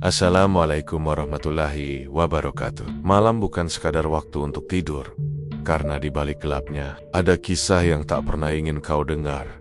Assalamualaikum warahmatullahi wabarakatuh. Malam bukan sekadar waktu untuk tidur, karena di balik gelapnya ada kisah yang tak pernah ingin kau dengar.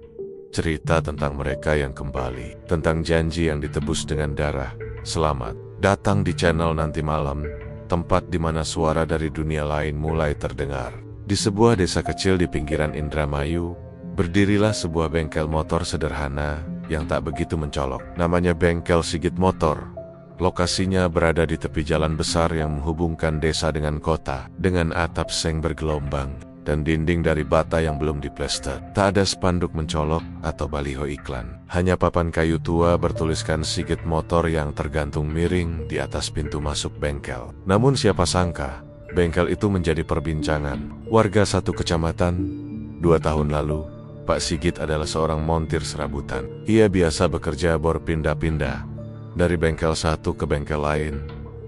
Cerita tentang mereka yang kembali, tentang janji yang ditebus dengan darah. Selamat datang di channel Nanti Malam, tempat di mana suara dari dunia lain mulai terdengar. Di sebuah desa kecil di pinggiran Indramayu, berdirilah sebuah bengkel motor sederhana yang tak begitu mencolok. Namanya Bengkel Sigit Motor. Lokasinya berada di tepi jalan besar yang menghubungkan desa dengan kota, dengan atap seng bergelombang dan dinding dari bata yang belum diplester. Tak ada spanduk mencolok atau baliho iklan. Hanya papan kayu tua bertuliskan Sigit Motor yang tergantung miring di atas pintu masuk bengkel. Namun siapa sangka, bengkel itu menjadi perbincangan warga satu kecamatan. 2 tahun lalu, Pak Sigit adalah seorang montir serabutan. Ia biasa bekerja berpindah-pindah dari bengkel satu ke bengkel lain.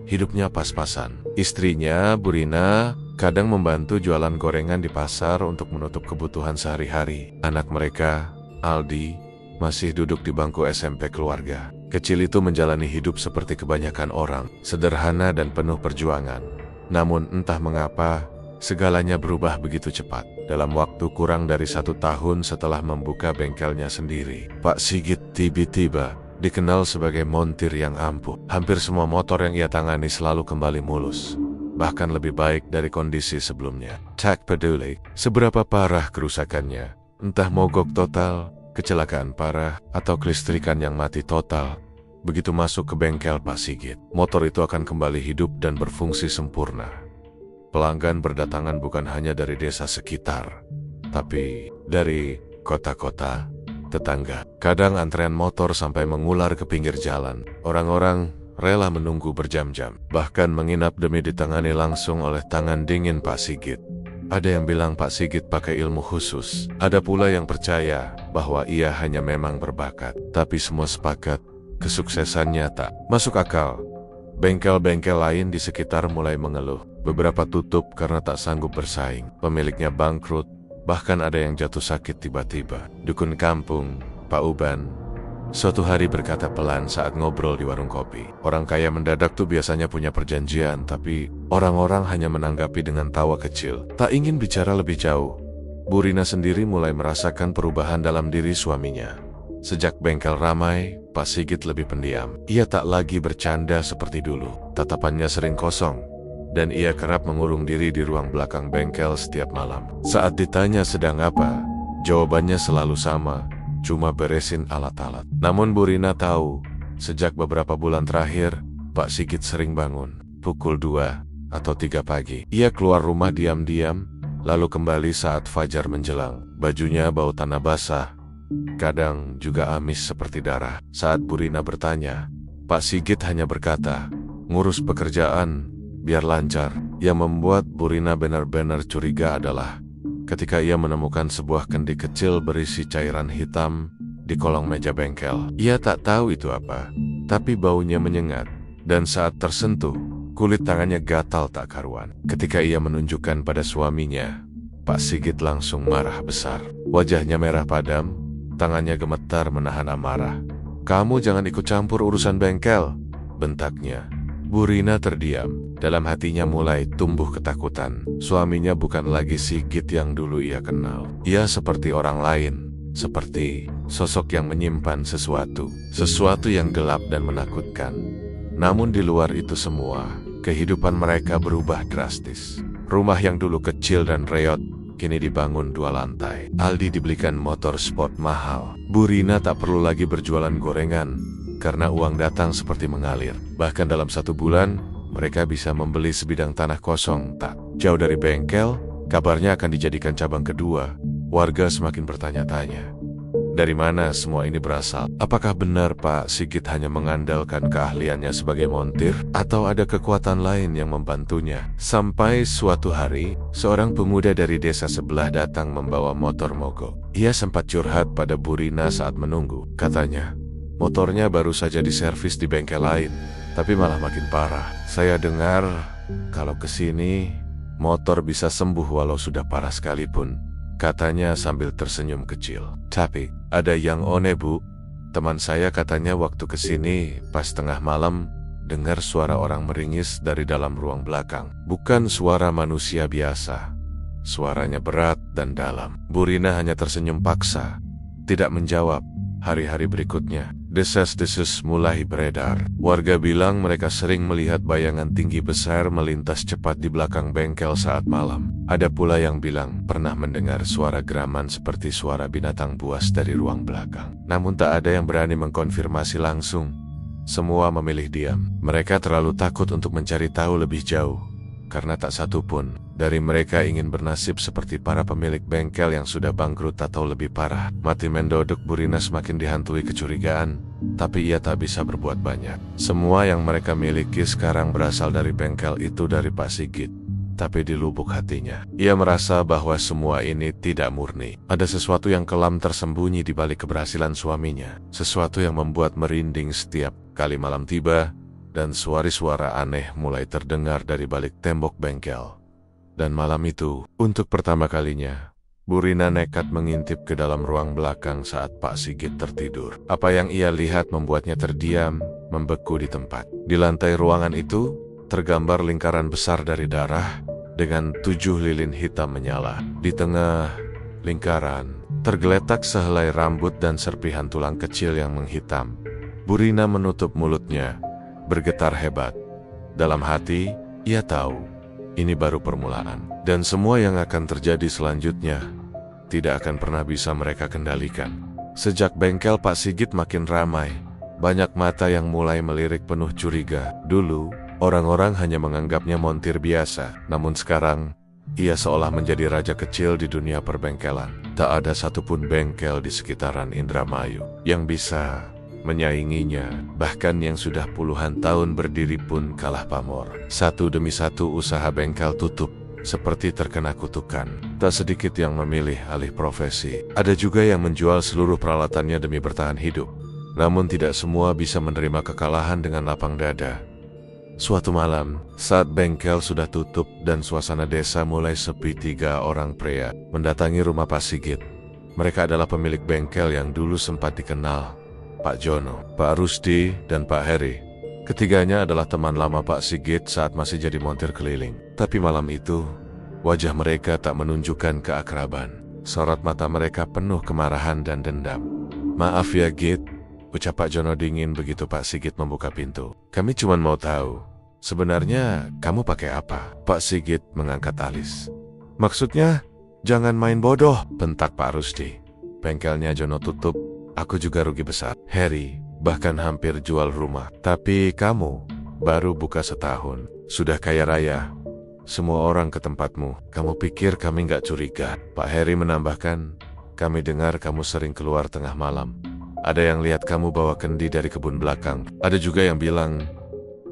Hidupnya pas-pasan. Istrinya, Bu Rina, kadang membantu jualan gorengan di pasar untuk menutup kebutuhan sehari-hari. Anak mereka, Aldi, masih duduk di bangku SMP keluarga. Kecil itu menjalani hidup seperti kebanyakan orang, sederhana dan penuh perjuangan. Namun entah mengapa, segalanya berubah begitu cepat. Dalam waktu kurang dari 1 tahun setelah membuka bengkelnya sendiri, Pak Sigit tiba-tiba dikenal sebagai montir yang ampuh. Hampir semua motor yang ia tangani selalu kembali mulus, bahkan lebih baik dari kondisi sebelumnya. Tak peduli seberapa parah kerusakannya, entah mogok total, kecelakaan parah, atau kelistrikan yang mati total. Begitu masuk ke bengkel Pak Sigit, motor itu akan kembali hidup dan berfungsi sempurna. Pelanggan berdatangan bukan hanya dari desa sekitar, tapi dari kota-kota tetangga. Kadang antrean motor sampai mengular ke pinggir jalan. Orang-orang rela menunggu berjam-jam, bahkan menginap demi ditangani langsung oleh tangan dingin Pak Sigit. Ada yang bilang Pak Sigit pakai ilmu khusus. Ada pula yang percaya bahwa ia hanya memang berbakat. Tapi semua sepakat, kesuksesannya tak masuk akal. Bengkel-bengkel lain di sekitar mulai mengeluh. Beberapa tutup karena tak sanggup bersaing. Pemiliknya bangkrut. Bahkan ada yang jatuh sakit tiba-tiba. Dukun kampung, Pak Uban, suatu hari berkata pelan saat ngobrol di warung kopi. Orang kaya mendadak tuh biasanya punya perjanjian, tapi orang-orang hanya menanggapi dengan tawa kecil. Tak ingin bicara lebih jauh. Bu Rina sendiri mulai merasakan perubahan dalam diri suaminya. Sejak bengkel ramai, Pak Sigit lebih pendiam. Ia tak lagi bercanda seperti dulu. Tatapannya sering kosong, dan ia kerap mengurung diri di ruang belakang bengkel setiap malam. Saat ditanya sedang apa, jawabannya selalu sama, cuma beresin alat-alat. Namun Bu Rina tahu, sejak beberapa bulan terakhir, Pak Sigit sering bangun pukul 2 atau 3 pagi. Ia keluar rumah diam-diam, lalu kembali saat fajar menjelang. Bajunya bau tanah basah, kadang juga amis seperti darah. Saat Bu Rina bertanya, Pak Sigit hanya berkata, "Ngurus pekerjaan biar lancar." Yang membuat Bu Rina benar-benar curiga adalah ketika ia menemukan sebuah kendi kecil berisi cairan hitam di kolong meja bengkel. Ia tak tahu itu apa, tapi baunya menyengat, dan saat tersentuh, kulit tangannya gatal tak karuan. Ketika ia menunjukkan pada suaminya, Pak Sigit langsung marah besar. Wajahnya merah padam, tangannya gemetar menahan amarah. "Kamu jangan ikut campur urusan bengkel," bentaknya. Bu Rina terdiam. Dalam hatinya mulai tumbuh ketakutan. Suaminya bukan lagi Sigit yang dulu ia kenal. Ia seperti orang lain, seperti sosok yang menyimpan sesuatu yang gelap dan menakutkan. Namun di luar itu semua, kehidupan mereka berubah drastis. Rumah yang dulu kecil dan reot, kini dibangun 2 lantai. Aldi dibelikan motor sport mahal. Bu Rina tak perlu lagi berjualan gorengan, karena uang datang seperti mengalir. Bahkan dalam 1 bulan, mereka bisa membeli sebidang tanah kosong tak jauh dari bengkel. Kabarnya akan dijadikan cabang kedua. Warga semakin bertanya-tanya, dari mana semua ini berasal? Apakah benar Pak Sigit hanya mengandalkan keahliannya sebagai montir, atau ada kekuatan lain yang membantunya? Sampai suatu hari, seorang pemuda dari desa sebelah datang membawa motor mogok. Ia sempat curhat pada Bu Rina saat menunggu. Katanya, motornya baru saja diservis di bengkel lain, tapi malah makin parah. Saya dengar kalau kesini, motor bisa sembuh walau sudah parah sekalipun, katanya sambil tersenyum kecil. Tapi ada yang aneh, Bu. Teman saya katanya waktu kesini pas tengah malam dengar suara orang meringis dari dalam ruang belakang. Bukan suara manusia biasa. Suaranya berat dan dalam. Bu Rina hanya tersenyum paksa, tidak menjawab. Hari-hari berikutnya, desas-desus mulai beredar. Warga bilang mereka sering melihat bayangan tinggi besar melintas cepat di belakang bengkel saat malam. Ada pula yang bilang pernah mendengar suara geraman seperti suara binatang buas dari ruang belakang. Namun tak ada yang berani mengkonfirmasi langsung. Semua memilih diam. Mereka terlalu takut untuk mencari tahu lebih jauh. Karena tak satu pun dari mereka ingin bernasib seperti para pemilik bengkel yang sudah bangkrut atau lebih parah. Mati mendodok Bu Rina semakin dihantui kecurigaan, tapi ia tak bisa berbuat banyak. Semua yang mereka miliki sekarang berasal dari bengkel itu dari Pak Sigit. Tapi di lubuk hatinya, ia merasa bahwa semua ini tidak murni. Ada sesuatu yang kelam tersembunyi di balik keberhasilan suaminya. Sesuatu yang membuat merinding setiap kali malam tiba. Dan suara-suara aneh mulai terdengar dari balik tembok bengkel. Dan malam itu, untuk pertama kalinya, Bu Rina nekat mengintip ke dalam ruang belakang saat Pak Sigit tertidur. Apa yang ia lihat membuatnya terdiam, membeku di tempat. Di lantai ruangan itu, tergambar lingkaran besar dari darah, dengan 7 lilin hitam menyala. Di tengah lingkaran, tergeletak sehelai rambut dan serpihan tulang kecil yang menghitam. Bu Rina menutup mulutnya, bergetar hebat. Dalam hati, ia tahu, ini baru permulaan. Dan semua yang akan terjadi selanjutnya, tidak akan pernah bisa mereka kendalikan. Sejak bengkel Pak Sigit makin ramai, banyak mata yang mulai melirik penuh curiga. Dulu, orang-orang hanya menganggapnya montir biasa. Namun sekarang, ia seolah menjadi raja kecil di dunia perbengkelan. Tak ada satupun bengkel di sekitaran Indramayu yang bisa menyainginya, bahkan yang sudah puluhan tahun berdiri pun kalah pamor. Satu demi satu usaha bengkel tutup, seperti terkena kutukan. Tak sedikit yang memilih alih profesi. Ada juga yang menjual seluruh peralatannya demi bertahan hidup. Namun tidak semua bisa menerima kekalahan dengan lapang dada. Suatu malam, saat bengkel sudah tutup dan suasana desa mulai sepi, 3 orang pria mendatangi rumah Pak Sigit. Mereka adalah pemilik bengkel yang dulu sempat dikenal, Pak Jono, Pak Rusdi, dan Pak Heri. Ketiganya adalah teman lama Pak Sigit saat masih jadi montir keliling. Tapi malam itu, wajah mereka tak menunjukkan keakraban. Sorot mata mereka penuh kemarahan dan dendam. "Maaf ya Git," ucap Pak Jono dingin begitu Pak Sigit membuka pintu. "Kami cuma mau tahu, sebenarnya kamu pakai apa?" Pak Sigit mengangkat alis. "Maksudnya, jangan main bodoh," bentak Pak Rusdi. "Bengkelnya Jono tutup. Aku juga rugi besar. Heri bahkan hampir jual rumah. Tapi kamu baru buka setahun, sudah kaya raya. Semua orang ke tempatmu. Kamu pikir kami nggak curiga?" Pak Heri menambahkan, "Kami dengar kamu sering keluar tengah malam. Ada yang lihat kamu bawa kendi dari kebun belakang. Ada juga yang bilang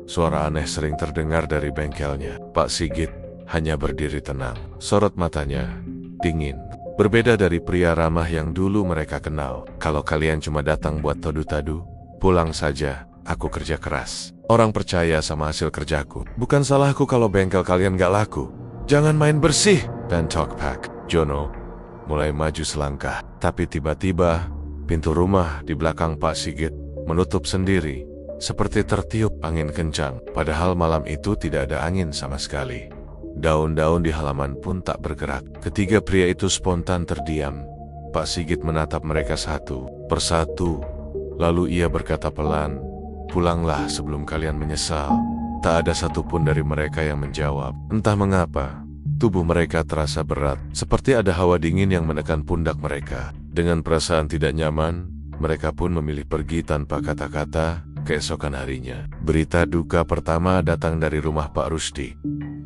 suara aneh sering terdengar dari bengkelnya." Pak Sigit hanya berdiri tenang. Sorot matanya dingin. Berbeda dari pria ramah yang dulu mereka kenal. "Kalau kalian cuma datang buat tadu-tadu, pulang saja. Aku kerja keras. Orang percaya sama hasil kerjaku. Bukan salahku kalau bengkel kalian gak laku. Jangan main bersih." Dan Tokpak, Jono mulai maju selangkah. Tapi tiba-tiba, pintu rumah di belakang Pak Sigit menutup sendiri, seperti tertiup angin kencang. Padahal malam itu tidak ada angin sama sekali. Daun-daun di halaman pun tak bergerak. Ketiga pria itu spontan terdiam. Pak Sigit menatap mereka satu persatu. Lalu ia berkata pelan, "Pulanglah sebelum kalian menyesal." Tak ada satupun dari mereka yang menjawab. Entah mengapa, tubuh mereka terasa berat, seperti ada hawa dingin yang menekan pundak mereka. Dengan perasaan tidak nyaman, mereka pun memilih pergi tanpa kata-kata. Keesokan harinya, berita duka pertama datang dari rumah Pak Rusdi.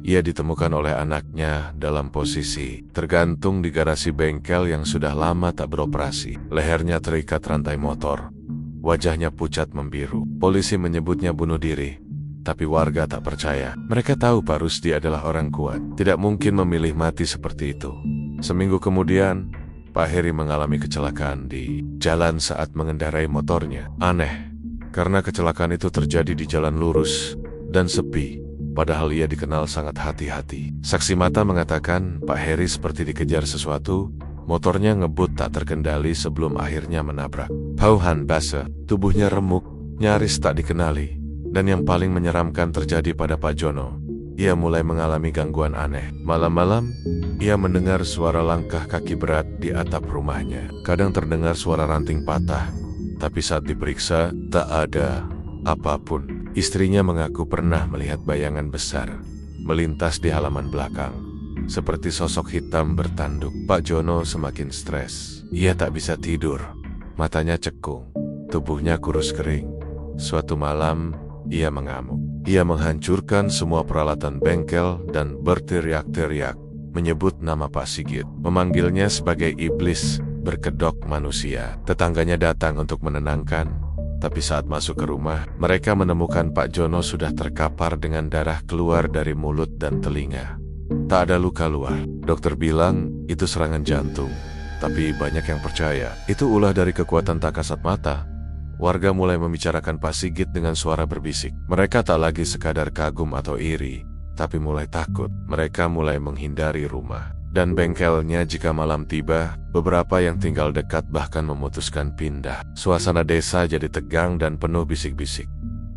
Ia ditemukan oleh anaknya dalam posisi tergantung di garasi bengkel yang sudah lama tak beroperasi. Lehernya terikat rantai motor. Wajahnya pucat membiru. Polisi menyebutnya bunuh diri. Tapi warga tak percaya. Mereka tahu Pak Rusdi adalah orang kuat. Tidak mungkin memilih mati seperti itu. Seminggu kemudian, Pak Heri mengalami kecelakaan di jalan saat mengendarai motornya. Aneh, karena kecelakaan itu terjadi di jalan lurus dan sepi, padahal ia dikenal sangat hati-hati. Saksi mata mengatakan Pak Heri seperti dikejar sesuatu, motornya ngebut tak terkendali sebelum akhirnya menabrak. Pauhan basah, tubuhnya remuk, nyaris tak dikenali, Dan yang paling menyeramkan terjadi pada Pak Jono. Ia mulai mengalami gangguan aneh. Malam-malam, ia mendengar suara langkah kaki berat di atap rumahnya. Kadang terdengar suara ranting patah, tapi saat diperiksa, tak ada apapun. Istrinya mengaku pernah melihat bayangan besar melintas di halaman belakang, seperti sosok hitam bertanduk. Pak Jono semakin stres. Ia tak bisa tidur, matanya cekung, tubuhnya kurus kering. Suatu malam, ia mengamuk. Ia menghancurkan semua peralatan bengkel dan berteriak-teriak, menyebut nama Pak Sigit, memanggilnya sebagai iblis berkedok manusia. Tetangganya datang untuk menenangkan, tapi saat masuk ke rumah, mereka menemukan Pak Jono sudah terkapar dengan darah keluar dari mulut dan telinga. Tak ada luka luar. Dokter bilang itu serangan jantung, tapi banyak yang percaya itu ulah dari kekuatan tak kasat mata. Warga mulai membicarakan Pak Sigit dengan suara berbisik. Mereka tak lagi sekadar kagum atau iri, tapi mulai takut. Mereka mulai menghindari rumah dan bengkelnya jika malam tiba. Beberapa yang tinggal dekat bahkan memutuskan pindah. Suasana desa jadi tegang dan penuh bisik-bisik.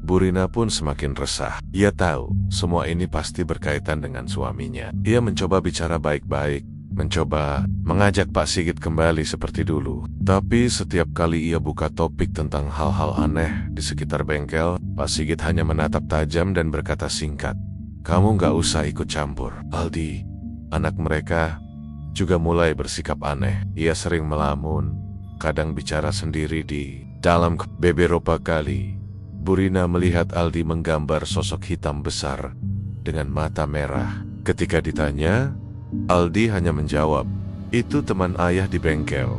Burina pun semakin resah. Ia tahu semua ini pasti berkaitan dengan suaminya. Ia mencoba bicara baik-baik, mencoba mengajak Pak Sigit kembali seperti dulu. Tapi setiap kali ia buka topik tentang hal-hal aneh di sekitar bengkel, Pak Sigit hanya menatap tajam dan berkata singkat, "Kamu gak usah ikut campur." Aldi, anak mereka, juga mulai bersikap aneh. Ia sering melamun, kadang bicara sendiri di dalam. Beberapa kali, Burina melihat Aldi menggambar sosok hitam besar dengan mata merah. Ketika ditanya, Aldi hanya menjawab, "Itu teman ayah di bengkel."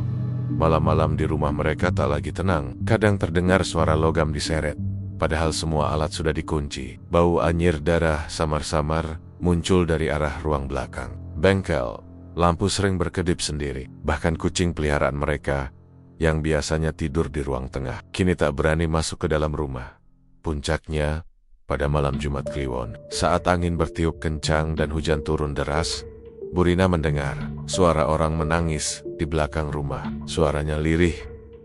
Malam-malam di rumah mereka tak lagi tenang. Kadang terdengar suara logam diseret, padahal semua alat sudah dikunci. Bau anyir darah samar-samar muncul dari arah ruang belakang bengkel. Lampu sering berkedip sendiri. Bahkan kucing peliharaan mereka yang biasanya tidur di ruang tengah kini tak berani masuk ke dalam rumah. Puncaknya pada malam Jumat Kliwon, saat angin bertiup kencang dan hujan turun deras, Burina mendengar suara orang menangis di belakang rumah. Suaranya lirih,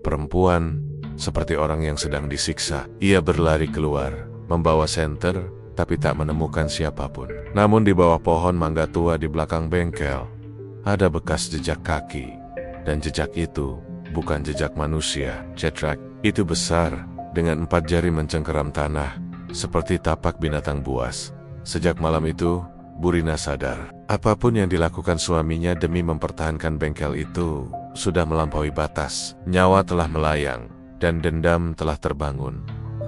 perempuan, seperti orang yang sedang disiksa. Ia berlari keluar, membawa senter, tapi tak menemukan siapapun. Namun di bawah pohon mangga tua di belakang bengkel, ada bekas jejak kaki. Dan jejak itu bukan jejak manusia. Cetrak itu besar, dengan 4 jari mencengkeram tanah, seperti tapak binatang buas. Sejak malam itu, Burina sadar, apapun yang dilakukan suaminya demi mempertahankan bengkel itu sudah melampaui batas. Nyawa telah melayang dan dendam telah terbangun.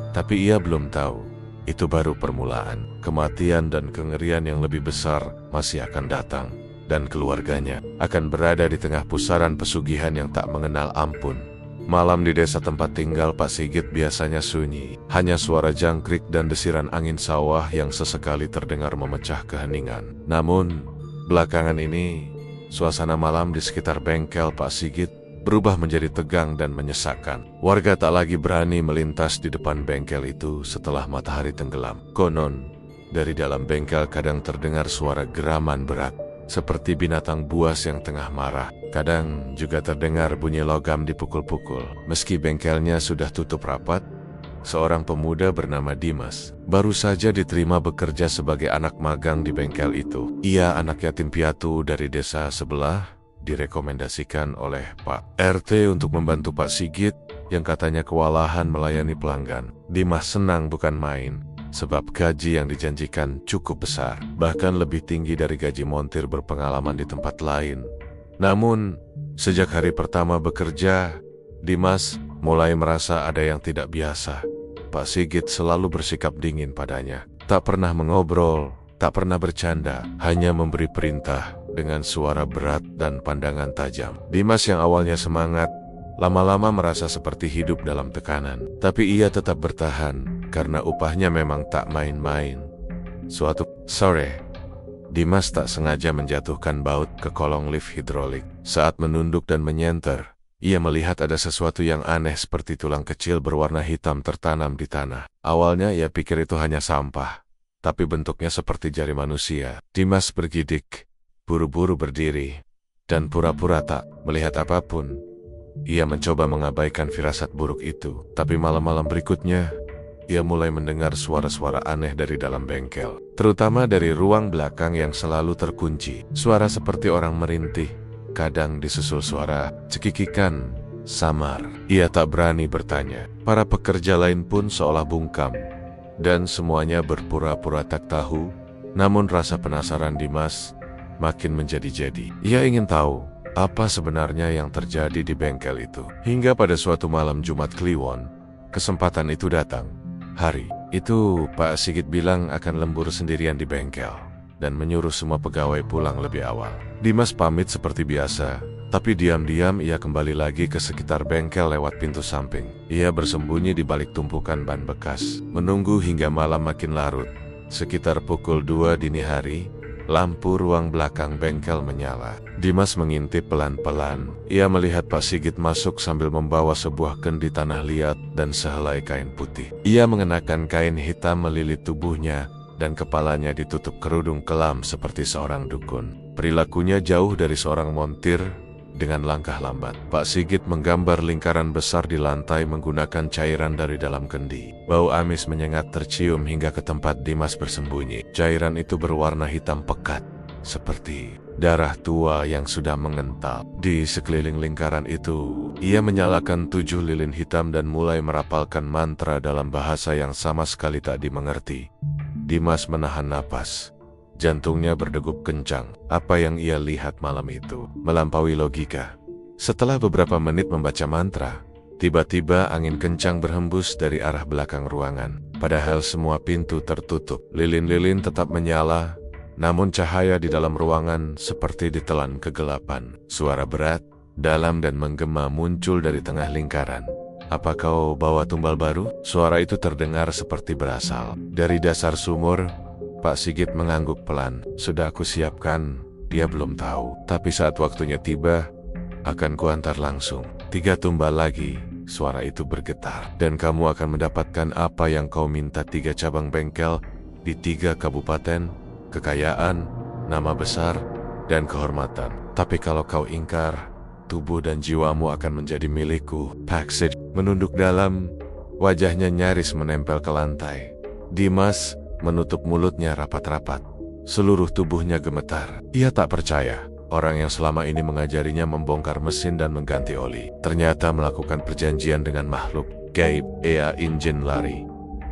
Tapi ia belum tahu, itu baru permulaan. Kematian dan kengerian yang lebih besar masih akan datang, dan keluarganya akan berada di tengah pusaran pesugihan yang tak mengenal ampun. Malam di desa tempat tinggal Pak Sigit biasanya sunyi. Hanya suara jangkrik dan desiran angin sawah yang sesekali terdengar memecah keheningan. Namun, belakangan ini, suasana malam di sekitar bengkel Pak Sigit berubah menjadi tegang dan menyesakkan. Warga tak lagi berani melintas di depan bengkel itu setelah matahari tenggelam. Konon, dari dalam bengkel kadang terdengar suara geraman berat, seperti binatang buas yang tengah marah. Kadang juga terdengar bunyi logam dipukul-pukul. Meski bengkelnya sudah tutup rapat, seorang pemuda bernama Dimas baru saja diterima bekerja sebagai anak magang di bengkel itu. Ia anak yatim piatu dari desa sebelah, direkomendasikan oleh Pak RT untuk membantu Pak Sigit yang katanya kewalahan melayani pelanggan. Dimas senang bukan main, sebab gaji yang dijanjikan cukup besar, bahkan lebih tinggi dari gaji montir berpengalaman di tempat lain. Namun, sejak hari pertama bekerja, Dimas mulai merasa ada yang tidak biasa. Pak Sigit selalu bersikap dingin padanya, tak pernah mengobrol, tak pernah bercanda, hanya memberi perintah dengan suara berat dan pandangan tajam. Dimas yang awalnya semangat, lama-lama merasa seperti hidup dalam tekanan. Tapi ia tetap bertahan, karena upahnya memang tak main-main. Suatu sore, Dimas tak sengaja menjatuhkan baut ke kolong lift hidrolik. Saat menunduk dan menyenter, ia melihat ada sesuatu yang aneh seperti tulang kecil berwarna hitam tertanam di tanah. Awalnya ia pikir itu hanya sampah, tapi bentuknya seperti jari manusia. Dimas bergidik, buru-buru berdiri, dan pura-pura tak melihat apapun. Ia mencoba mengabaikan firasat buruk itu, tapi malam-malam berikutnya, ia mulai mendengar suara-suara aneh dari dalam bengkel, terutama dari ruang belakang yang selalu terkunci. Suara seperti orang merintih, kadang disusul suara cekikikan samar. Ia tak berani bertanya. Para pekerja lain pun seolah bungkam, dan semuanya berpura-pura tak tahu. Namun rasa penasaran Dimas makin menjadi-jadi. Ia ingin tahu apa sebenarnya yang terjadi di bengkel itu. Hingga pada suatu malam Jumat Kliwon, kesempatan itu datang. Hari itu Pak Sigit bilang akan lembur sendirian di bengkel dan menyuruh semua pegawai pulang lebih awal. Dimas pamit seperti biasa, tapi diam-diam ia kembali lagi ke sekitar bengkel lewat pintu samping. Ia bersembunyi di balik tumpukan ban bekas, menunggu hingga malam makin larut. Sekitar pukul 2 dini hari, lampu ruang belakang bengkel menyala. Dimas mengintip pelan-pelan. Ia melihat Pak Sigit masuk sambil membawa sebuah kendi tanah liat dan sehelai kain putih. Ia mengenakan kain hitam melilit tubuhnya dan kepalanya ditutup kerudung kelam seperti seorang dukun. Perilakunya jauh dari seorang montir. Dengan langkah lambat, Pak Sigit menggambar lingkaran besar di lantai menggunakan cairan dari dalam kendi. Bau amis menyengat tercium hingga ke tempat Dimas bersembunyi. Cairan itu berwarna hitam pekat, seperti darah tua yang sudah mengental. Di sekeliling lingkaran itu, ia menyalakan 7 lilin hitam dan mulai merapalkan mantra dalam bahasa yang sama sekali tak dimengerti. Dimas menahan napas. Jantungnya berdegup kencang. Apa yang ia lihat malam itu melampaui logika. Setelah beberapa menit membaca mantra, tiba-tiba angin kencang berhembus dari arah belakang ruangan. Padahal semua pintu tertutup. Lilin-lilin tetap menyala, namun cahaya di dalam ruangan seperti ditelan kegelapan. Suara berat, dalam dan menggema muncul dari tengah lingkaran. "Apa kau bawa tumbal baru?" Suara itu terdengar seperti berasal dari dasar sumur. Pak Sigit mengangguk pelan. "Sudah aku siapkan, dia belum tahu. Tapi saat waktunya tiba, akan kuantar langsung. 3 tumbal lagi," suara itu bergetar. "Dan kamu akan mendapatkan apa yang kau minta, 3 cabang bengkel di 3 kabupaten, kekayaan, nama besar, dan kehormatan. Tapi kalau kau ingkar, tubuh dan jiwamu akan menjadi milikku." Pak Sigit menunduk dalam, wajahnya nyaris menempel ke lantai. Dimas menutup mulutnya rapat-rapat. Seluruh tubuhnya gemetar. Ia tak percaya orang yang selama ini mengajarinya membongkar mesin dan mengganti oli ternyata melakukan perjanjian dengan makhluk gaib. Ia ingin lari,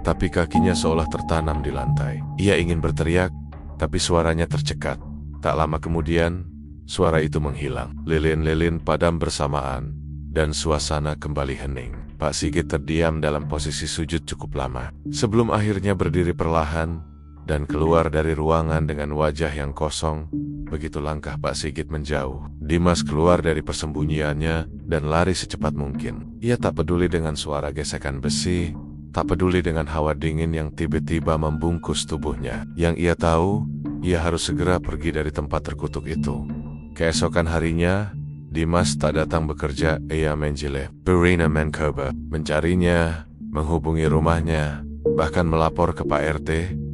tapi kakinya seolah tertanam di lantai. Ia ingin berteriak, tapi suaranya tercekat. Tak lama kemudian, suara itu menghilang. Lilin-lilin padam bersamaan, dan suasana kembali hening. Pak Sigit terdiam dalam posisi sujud cukup lama, sebelum akhirnya berdiri perlahan dan keluar dari ruangan dengan wajah yang kosong. Begitu langkah Pak Sigit menjauh, Dimas keluar dari persembunyiannya dan lari secepat mungkin. Ia tak peduli dengan suara gesekan besi, tak peduli dengan hawa dingin yang tiba-tiba membungkus tubuhnya. Yang ia tahu, ia harus segera pergi dari tempat terkutuk itu. Keesokan harinya, Dimas tak datang bekerja. Ia menjelek Burina Mencoba, mencarinya, menghubungi rumahnya, bahkan melapor ke Pak RT.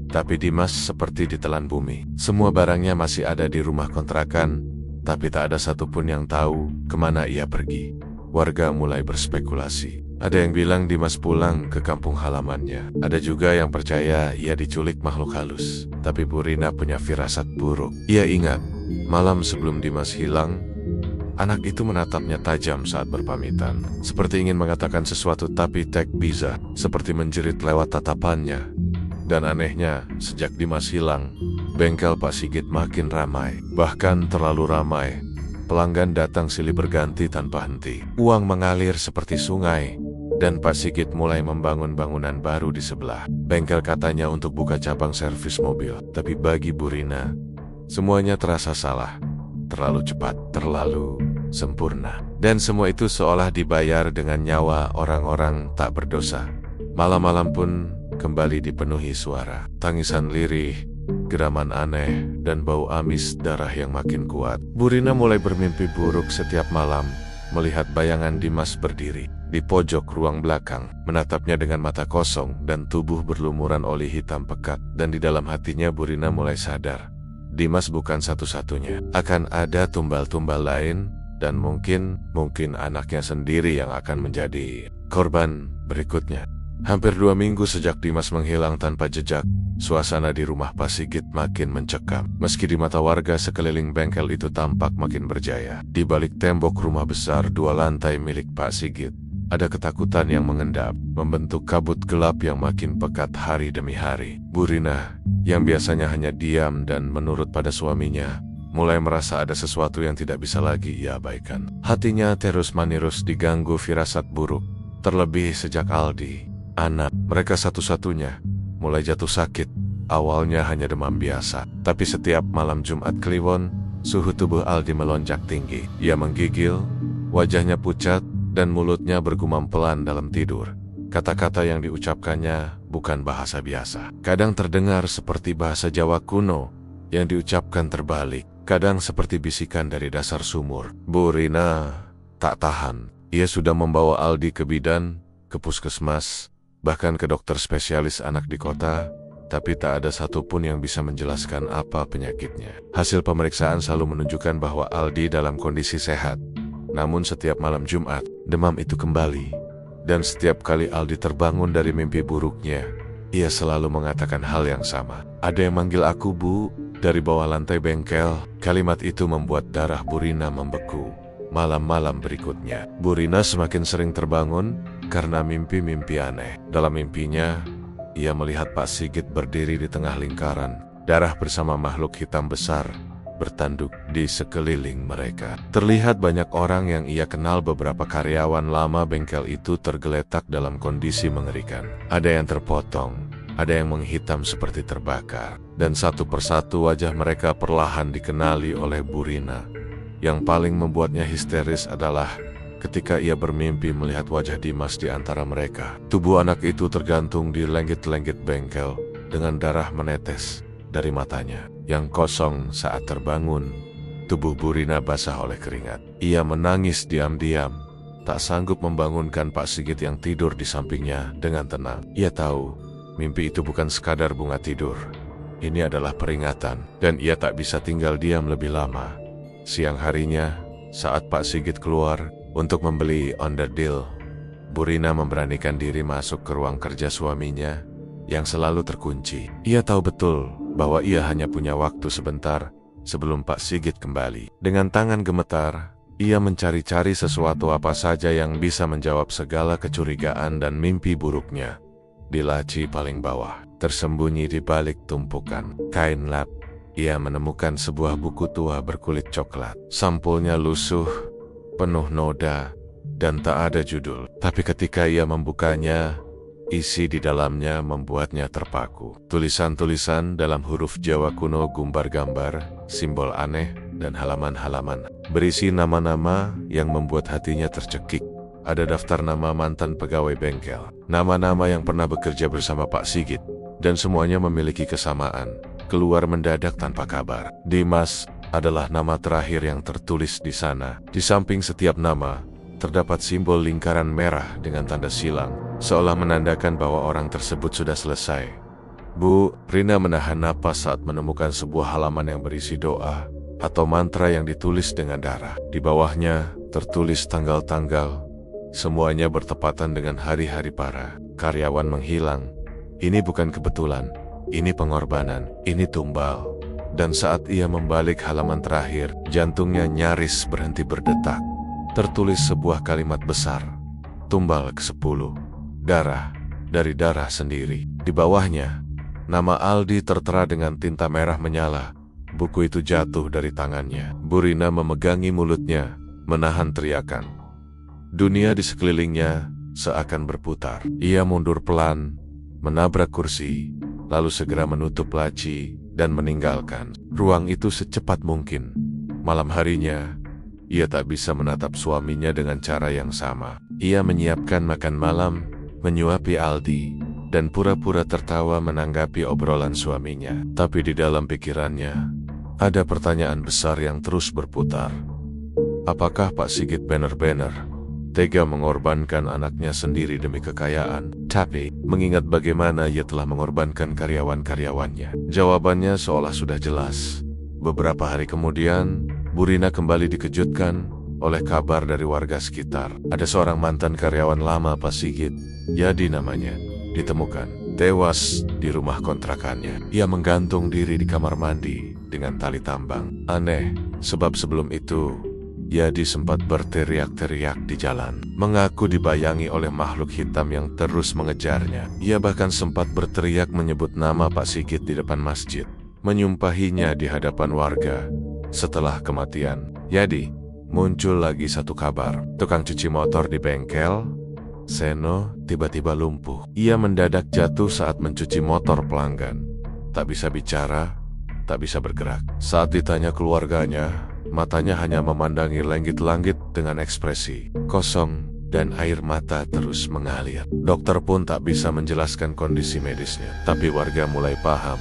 Tapi Dimas seperti ditelan bumi. Semua barangnya masih ada di rumah kontrakan, tapi tak ada satupun yang tahu kemana ia pergi. Warga mulai berspekulasi. Ada yang bilang Dimas pulang ke kampung halamannya. Ada juga yang percaya ia diculik makhluk halus. Tapi Burina punya firasat buruk. Ia ingat, malam sebelum Dimas hilang, anak itu menatapnya tajam saat berpamitan, seperti ingin mengatakan sesuatu tapi tak bisa, seperti menjerit lewat tatapannya. Dan anehnya, sejak Dimas hilang, bengkel Pak Sigit makin ramai, bahkan terlalu ramai. Pelanggan datang silih berganti tanpa henti. Uang mengalir seperti sungai, dan Pak Sigit mulai membangun bangunan baru di sebelah. Bengkel katanya untuk buka cabang servis mobil, tapi bagi Burina, semuanya terasa salah. Terlalu cepat, terlalu sempurna. Dan semua itu seolah dibayar dengan nyawa orang-orang tak berdosa. Malam-malam pun kembali dipenuhi suara tangisan lirih, geraman aneh, dan bau amis darah yang makin kuat. Burina mulai bermimpi buruk setiap malam, melihat bayangan Dimas berdiri di pojok ruang belakang, menatapnya dengan mata kosong dan tubuh berlumuran oli hitam pekat. Dan di dalam hatinya Burina mulai sadar, Dimas bukan satu-satunya. Akan ada tumbal-tumbal lain, dan mungkin anaknya sendiri yang akan menjadi korban berikutnya. Hampir 2 minggu sejak Dimas menghilang tanpa jejak, suasana di rumah Pak Sigit makin mencekam. Meski di mata warga sekeliling bengkel itu tampak makin berjaya, di balik tembok rumah besar 2 lantai milik Pak Sigit, ada ketakutan yang mengendap, membentuk kabut gelap yang makin pekat hari demi hari. Bu Rina, yang biasanya hanya diam dan menurut pada suaminya, mulai merasa ada sesuatu yang tidak bisa lagi ia abaikan. Hatinya terus-menerus diganggu firasat buruk, terlebih sejak Aldi, anak mereka satu-satunya, mulai jatuh sakit. Awalnya hanya demam biasa, tapi setiap malam Jumat Kliwon, suhu tubuh Aldi melonjak tinggi. Ia menggigil, wajahnya pucat, dan mulutnya bergumam pelan dalam tidur. Kata-kata yang diucapkannya bukan bahasa biasa. Kadang terdengar seperti bahasa Jawa kuno yang diucapkan terbalik, kadang seperti bisikan dari dasar sumur. Bu Rina tak tahan. Ia sudah membawa Aldi ke bidan, ke puskesmas, bahkan ke dokter spesialis anak di kota, tapi tak ada satupun yang bisa menjelaskan apa penyakitnya. Hasil pemeriksaan selalu menunjukkan bahwa Aldi dalam kondisi sehat. Namun setiap malam Jumat, demam itu kembali. Dan setiap kali Aldi terbangun dari mimpi buruknya, ia selalu mengatakan hal yang sama. "Ada yang manggil aku, Bu," dari bawah lantai bengkel. Kalimat itu membuat darah Bu Rina membeku. Malam-malam berikutnya, Bu Rina semakin sering terbangun karena mimpi-mimpi aneh. Dalam mimpinya, ia melihat Pak Sigit berdiri di tengah lingkaran darah bersama makhluk hitam besar bertanduk di sekeliling mereka. Terlihat banyak orang yang ia kenal. Beberapa karyawan lama bengkel itu tergeletak dalam kondisi mengerikan. Ada yang terpotong, ada yang menghitam seperti terbakar, dan satu persatu wajah mereka perlahan dikenali oleh Bu Rina. Yang paling membuatnya histeris adalah ketika ia bermimpi melihat wajah Dimas di antara mereka. Tubuh anak itu tergantung di lenggit-lenggit bengkel dengan darah menetes dari matanya yang kosong saat terbangun. Tubuh Bu Rina basah oleh keringat. Ia menangis diam-diam, tak sanggup membangunkan Pak Sigit yang tidur di sampingnya dengan tenang. Ia tahu, mimpi itu bukan sekadar bunga tidur. Ini adalah peringatan, dan ia tak bisa tinggal diam lebih lama. Siang harinya, saat Pak Sigit keluar untuk membeli onderdil, Bu Rina memberanikan diri masuk ke ruang kerja suaminya yang selalu terkunci. Ia tahu betul bahwa ia hanya punya waktu sebentar sebelum Pak Sigit kembali. Dengan tangan gemetar, ia mencari-cari sesuatu apa saja yang bisa menjawab segala kecurigaan dan mimpi buruknya. Di laci paling bawah, tersembunyi di balik tumpukan kain lap, ia menemukan sebuah buku tua berkulit coklat. Sampulnya lusuh, penuh noda, dan tak ada judul. Tapi ketika ia membukanya, isi di dalamnya membuatnya terpaku. Tulisan-tulisan dalam huruf Jawa kuno, gumbar gambar, simbol aneh, dan halaman-halaman berisi nama-nama yang membuat hatinya tercekik. Ada daftar nama mantan pegawai bengkel, nama-nama yang pernah bekerja bersama Pak Sigit, dan semuanya memiliki kesamaan, keluar mendadak tanpa kabar. Dimas adalah nama terakhir yang tertulis di sana. Di samping setiap nama, terdapat simbol lingkaran merah dengan tanda silang, seolah menandakan bahwa orang tersebut sudah selesai. Bu Rina menahan napas saat menemukan sebuah halaman yang berisi doa atau mantra yang ditulis dengan darah. Di bawahnya tertulis tanggal-tanggal. Semuanya bertepatan dengan hari-hari para karyawan menghilang. Ini bukan kebetulan, ini pengorbanan, ini tumbal. Dan saat ia membalik halaman terakhir, jantungnya nyaris berhenti berdetak. Tertulis sebuah kalimat besar, tumbal ke-10, darah dari darah sendiri. Di bawahnya, nama Aldi tertera dengan tinta merah menyala. Buku itu jatuh dari tangannya. Bu Rina memegangi mulutnya, menahan teriakan. Dunia di sekelilingnya seakan berputar. Ia mundur pelan, menabrak kursi, lalu segera menutup laci dan meninggalkan ruang itu secepat mungkin. Malam harinya, ia tak bisa menatap suaminya dengan cara yang sama. Ia menyiapkan makan malam, menyuapi Aldi, dan pura-pura tertawa menanggapi obrolan suaminya. Tapi di dalam pikirannya, ada pertanyaan besar yang terus berputar. Apakah Pak Sigit benar-benar tega mengorbankan anaknya sendiri demi kekayaan? Tapi, mengingat bagaimana ia telah mengorbankan karyawan-karyawannya, jawabannya seolah sudah jelas. Beberapa hari kemudian, Bu Rina kembali dikejutkan oleh kabar dari warga sekitar. Ada seorang mantan karyawan lama Pak Sigit, Yadi namanya. ditemukan tewas di rumah kontrakannya. Ia menggantung diri di kamar mandi dengan tali tambang. Aneh, sebab sebelum itu Yadi sempat berteriak-teriak di jalan, mengaku dibayangi oleh makhluk hitam yang terus mengejarnya. Ia bahkan sempat berteriak menyebut nama Pak Sigit di depan masjid, menyumpahinya di hadapan warga. Setelah kematian Yadi, muncul lagi satu kabar. Tukang cuci motor di bengkel, Seno, tiba-tiba lumpuh. Ia mendadak jatuh saat mencuci motor pelanggan. Tak bisa bicara, tak bisa bergerak. Saat ditanya keluarganya, matanya hanya memandangi langit-langit dengan ekspresi kosong dan air mata terus mengalir. Dokter pun tak bisa menjelaskan kondisi medisnya. Tapi warga mulai paham,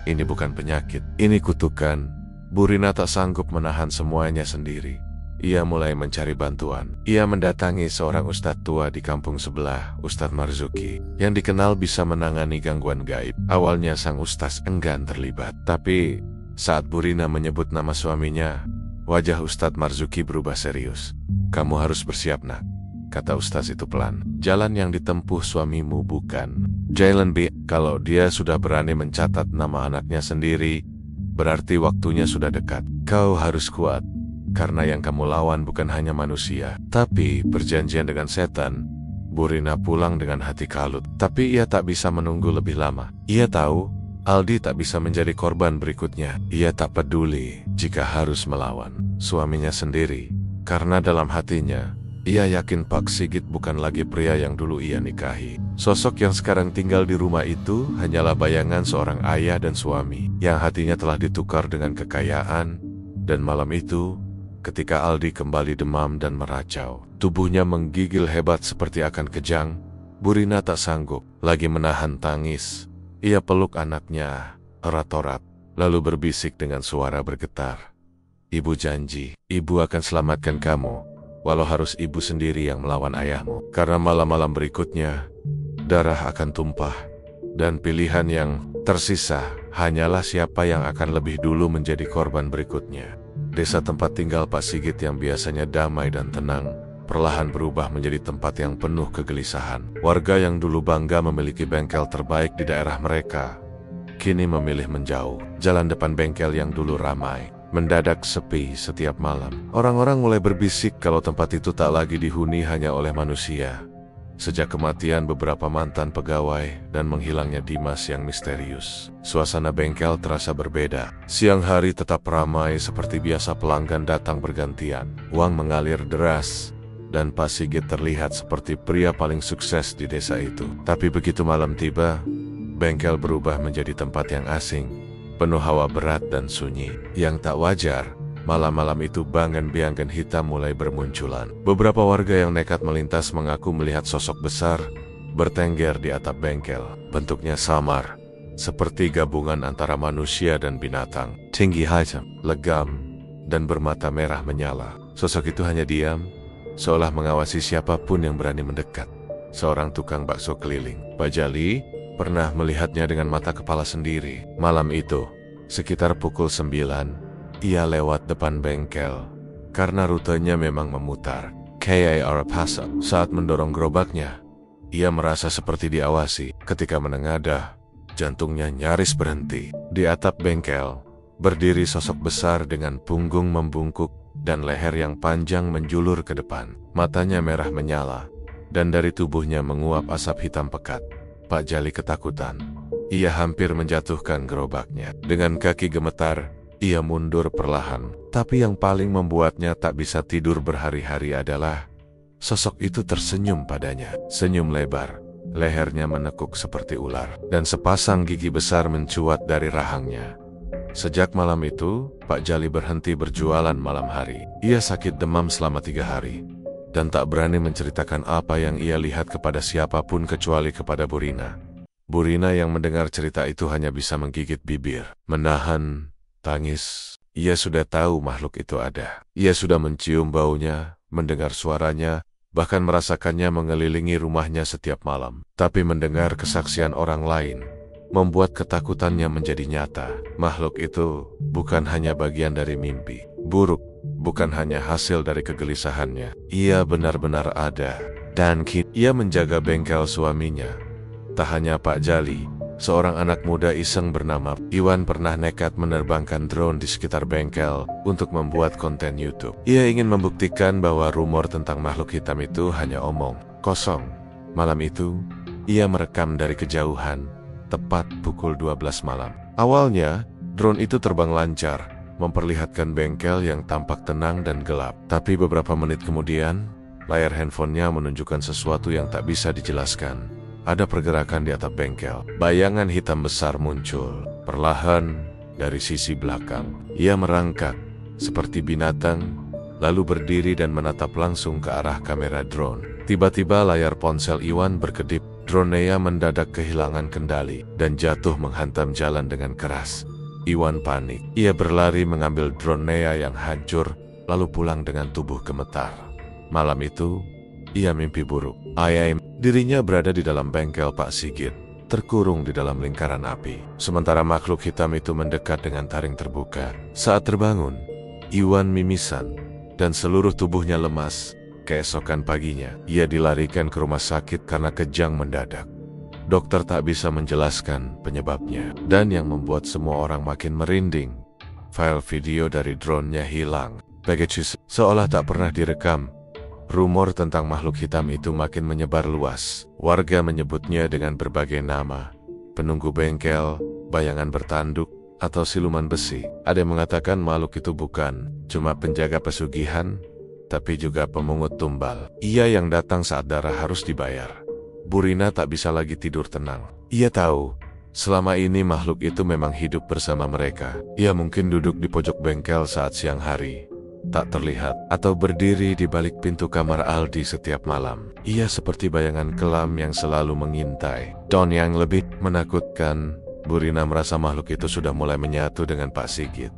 ini bukan penyakit, ini kutukan. Bu Rina tak sanggup menahan semuanya sendiri. Ia mulai mencari bantuan. Ia mendatangi seorang ustadz tua di kampung sebelah, Ustadz Marzuki, yang dikenal bisa menangani gangguan gaib. Awalnya sang ustadz enggan terlibat, tapi saat Bu Rina menyebut nama suaminya, wajah Ustadz Marzuki berubah serius. "Kamu harus bersiap, nak," kata ustadz itu pelan. "Jalan yang ditempuh suamimu bukan jalan B. Kalau dia sudah berani mencatat nama anaknya sendiri, berarti waktunya sudah dekat. Kau harus kuat. Karena yang kamu lawan bukan hanya manusia, tapi perjanjian dengan setan." Bu Rina pulang dengan hati kalut, tapi ia tak bisa menunggu lebih lama. Ia tahu Aldi tak bisa menjadi korban berikutnya. Ia tak peduli jika harus melawan suaminya sendiri, karena dalam hatinya ia yakin Pak Sigit bukan lagi pria yang dulu ia nikahi. Sosok yang sekarang tinggal di rumah itu hanyalah bayangan seorang ayah dan suami yang hatinya telah ditukar dengan kekayaan. Dan malam itu, ketika Aldi kembali demam dan meracau, tubuhnya menggigil hebat seperti akan kejang, Bu Rina tak sanggup lagi menahan tangis. Ia peluk anaknya erat-erat, lalu berbisik dengan suara bergetar, "Ibu janji, ibu akan selamatkan kamu, walau harus ibu sendiri yang melawan ayahmu. Karena malam-malam berikutnya, darah akan tumpah, dan pilihan yang tersisa hanyalah siapa yang akan lebih dulu menjadi korban berikutnya." Desa tempat tinggal Pak Sigit yang biasanya damai dan tenang, perlahan berubah menjadi tempat yang penuh kegelisahan. Warga yang dulu bangga memiliki bengkel terbaik di daerah mereka, kini memilih menjauh. Jalan depan bengkel yang dulu ramai mendadak sepi setiap malam. Orang-orang mulai berbisik kalau tempat itu tak lagi dihuni hanya oleh manusia. Sejak kematian beberapa mantan pegawai dan menghilangnya Dimas yang misterius, suasana bengkel terasa berbeda. Siang hari tetap ramai seperti biasa, pelanggan datang bergantian. Uang mengalir deras, dan Pak Sigit terlihat seperti pria paling sukses di desa itu. Tapi begitu malam tiba, bengkel berubah menjadi tempat yang asing, penuh hawa berat dan sunyi. Yang tak wajar, malam-malam itu bangan-biangan hitam mulai bermunculan. Beberapa warga yang nekat melintas mengaku melihat sosok besar bertengger di atap bengkel. Bentuknya samar, seperti gabungan antara manusia dan binatang. Tinggi, hitam, legam, dan bermata merah menyala. Sosok itu hanya diam, seolah mengawasi siapapun yang berani mendekat. Seorang tukang bakso keliling, Pak Jali, pernah melihatnya dengan mata kepala sendiri. Malam itu, sekitar pukul 9, ia lewat depan bengkel, karena rutenya memang memutar ke arah pasar. Saat mendorong gerobaknya, ia merasa seperti diawasi. Ketika menengadah, jantungnya nyaris berhenti. Di atap bengkel, berdiri sosok besar dengan punggung membungkuk dan leher yang panjang menjulur ke depan. Matanya merah menyala, dan dari tubuhnya menguap asap hitam pekat. Pak Jali ketakutan. Ia hampir menjatuhkan gerobaknya. Dengan kaki gemetar, ia mundur perlahan, tapi yang paling membuatnya tak bisa tidur berhari-hari adalah sosok itu tersenyum padanya. Senyum lebar, lehernya menekuk seperti ular, dan sepasang gigi besar mencuat dari rahangnya. Sejak malam itu, Pak Jali berhenti berjualan malam hari. Ia sakit demam selama 3 hari, dan tak berani menceritakan apa yang ia lihat kepada siapapun kecuali kepada Bu Rina. Bu Rina yang mendengar cerita itu hanya bisa menggigit bibir, menahan tangis. Ia sudah tahu makhluk itu ada. Ia sudah mencium baunya, mendengar suaranya, bahkan merasakannya mengelilingi rumahnya setiap malam. Tapi mendengar kesaksian orang lain membuat ketakutannya menjadi nyata. Makhluk itu bukan hanya bagian dari mimpi buruk, bukan hanya hasil dari kegelisahannya. Ia benar-benar ada, dan kini ia menjaga bengkel suaminya Tak hanya Pak Jali, seorang anak muda iseng bernama Iwan pernah nekat menerbangkan drone di sekitar bengkel untuk membuat konten YouTube. Ia ingin membuktikan bahwa rumor tentang makhluk hitam itu hanya omong kosong. Malam itu, ia merekam dari kejauhan, tepat pukul 12 malam. Awalnya, drone itu terbang lancar, memperlihatkan bengkel yang tampak tenang dan gelap. Tapi beberapa menit kemudian, layar handphonenya menunjukkan sesuatu yang tak bisa dijelaskan. Ada pergerakan di atap bengkel. Bayangan hitam besar muncul, perlahan dari sisi belakang. Ia merangkak, seperti binatang, lalu berdiri dan menatap langsung ke arah kamera drone. Tiba-tiba layar ponsel Iwan berkedip. Dronenya mendadak kehilangan kendali dan jatuh menghantam jalan dengan keras. Iwan panik. Ia berlari mengambil dronenya yang hancur, lalu pulang dengan tubuh gemetar. Malam itu, ia mimpi buruk. Dirinya berada di dalam bengkel Pak Sigit, terkurung di dalam lingkaran api. Sementara makhluk hitam itu mendekat dengan taring terbuka. Saat terbangun, Iwan mimisan dan seluruh tubuhnya lemas. Keesokan paginya, ia dilarikan ke rumah sakit karena kejang mendadak. Dokter tak bisa menjelaskan penyebabnya. Dan yang membuat semua orang makin merinding, file video dari drone-nya hilang. Pegasus seolah tak pernah direkam. Rumor tentang makhluk hitam itu makin menyebar luas. Warga menyebutnya dengan berbagai nama. Penunggu bengkel, bayangan bertanduk, atau siluman besi. Ada yang mengatakan makhluk itu bukan cuma penjaga pesugihan, tapi juga pemungut tumbal. Ia yang datang saat darah harus dibayar. Burina tak bisa lagi tidur tenang. Ia tahu, selama ini makhluk itu memang hidup bersama mereka. Ia mungkin duduk di pojok bengkel saat siang hari, tak terlihat, atau berdiri di balik pintu kamar Aldi setiap malam. Ia seperti bayangan kelam yang selalu mengintai. Dan yang lebih menakutkan, Burina merasa makhluk itu sudah mulai menyatu dengan Pak Sigit.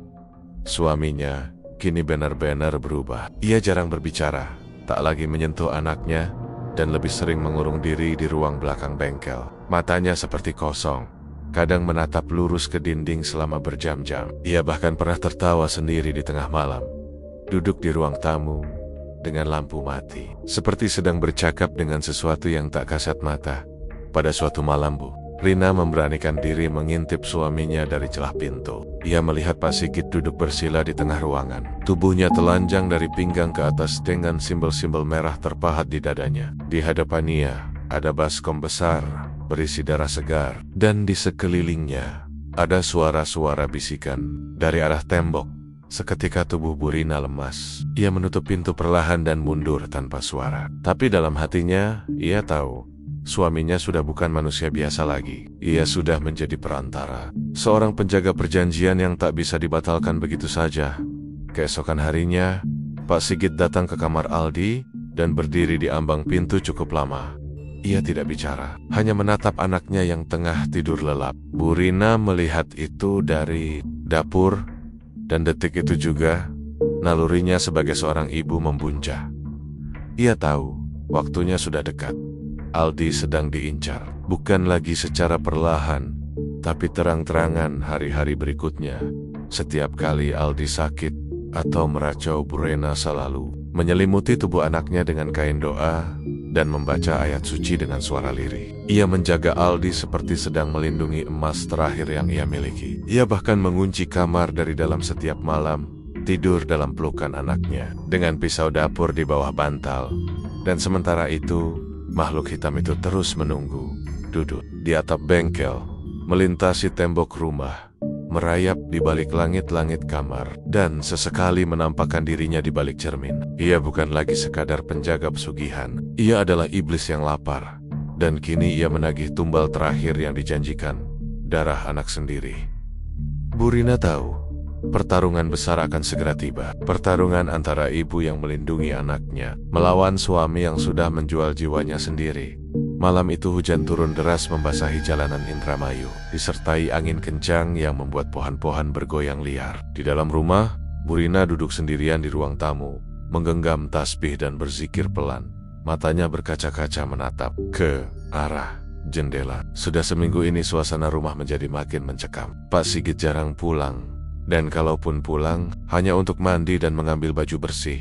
Suaminya kini benar-benar berubah. Ia jarang berbicara, tak lagi menyentuh anaknya, dan lebih sering mengurung diri di ruang belakang bengkel. Matanya seperti kosong, kadang menatap lurus ke dinding selama berjam-jam. Ia bahkan pernah tertawa sendiri di tengah malam, duduk di ruang tamu dengan lampu mati, seperti sedang bercakap dengan sesuatu yang tak kasat mata. Pada suatu malam, Rina memberanikan diri mengintip suaminya dari celah pintu. Ia melihat Pak Sigit duduk bersila di tengah ruangan. Tubuhnya telanjang dari pinggang ke atas dengan simbol-simbol merah terpahat di dadanya. Di hadapannya ada baskom besar berisi darah segar, dan di sekelilingnya ada suara-suara bisikan dari arah tembok. Seketika tubuh Burina lemas. Ia menutup pintu perlahan dan mundur tanpa suara. Tapi dalam hatinya, ia tahu suaminya sudah bukan manusia biasa lagi. Ia sudah menjadi perantara, seorang penjaga perjanjian yang tak bisa dibatalkan begitu saja. Keesokan harinya, Pak Sigit datang ke kamar Aldi dan berdiri di ambang pintu cukup lama. Ia tidak bicara, hanya menatap anaknya yang tengah tidur lelap. Burina melihat itu dari dapur, dan detik itu juga, nalurinya sebagai seorang ibu membuncah. Ia tahu, waktunya sudah dekat. Aldi sedang diincar, bukan lagi secara perlahan, tapi terang-terangan hari-hari berikutnya. Setiap kali Aldi sakit atau meracau Burina selalu menyelimuti tubuh anaknya dengan kain doa dan membaca ayat suci dengan suara lirih. Ia menjaga Aldi seperti sedang melindungi emas terakhir yang ia miliki. Ia bahkan mengunci kamar dari dalam setiap malam, tidur dalam pelukan anaknya, dengan pisau dapur di bawah bantal. Dan sementara itu, makhluk hitam itu terus menunggu, duduk di atap bengkel, melintasi tembok rumah, merayap di balik langit-langit kamar, dan sesekali menampakkan dirinya di balik cermin. Ia bukan lagi sekadar penjaga pesugihan. Ia adalah iblis yang lapar, dan kini ia menagih tumbal terakhir yang dijanjikan, darah anak sendiri. Burina tahu, pertarungan besar akan segera tiba. Pertarungan antara ibu yang melindungi anaknya melawan suami yang sudah menjual jiwanya sendiri. Malam itu hujan turun deras membasahi jalanan Indramayu, disertai angin kencang yang membuat pohon-pohon bergoyang liar. Di dalam rumah, Burina duduk sendirian di ruang tamu, menggenggam tasbih dan berzikir pelan. Matanya berkaca-kaca menatap ke arah jendela. Sudah seminggu ini suasana rumah menjadi makin mencekam. Pak Sigit jarang pulang, dan kalaupun pulang, hanya untuk mandi dan mengambil baju bersih,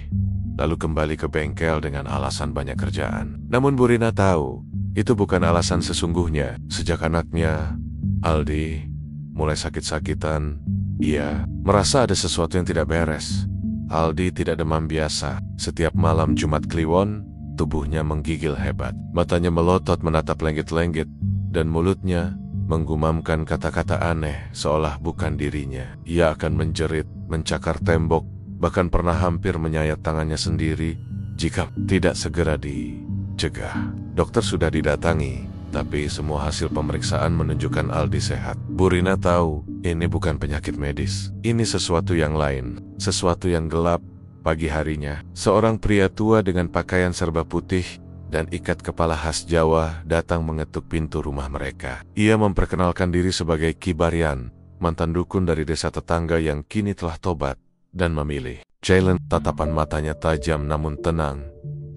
lalu kembali ke bengkel dengan alasan banyak kerjaan. Namun Burina tahu, Itu bukan alasan sesungguhnya. Sejak anaknya, Aldi, mulai sakit-sakitan, ia merasa ada sesuatu yang tidak beres. Aldi tidak demam biasa. Setiap malam Jumat Kliwon, tubuhnya menggigil hebat. Matanya melotot menatap lenggit-lenggit, dan mulutnya menggumamkan kata-kata aneh seolah bukan dirinya. Ia akan menjerit, mencakar tembok, bahkan pernah hampir menyayat tangannya sendiri jika tidak segera dicegah. Dokter sudah didatangi, tapi semua hasil pemeriksaan menunjukkan Aldi sehat. Bu Rina tahu ini bukan penyakit medis. Ini sesuatu yang lain, sesuatu yang gelap. Pagi harinya, seorang pria tua dengan pakaian serba putih dan ikat kepala khas Jawa datang mengetuk pintu rumah mereka. Ia memperkenalkan diri sebagai Ki Baryan, mantan dukun dari desa tetangga yang kini telah tobat dan memilih. Jalen, tatapan matanya tajam namun tenang,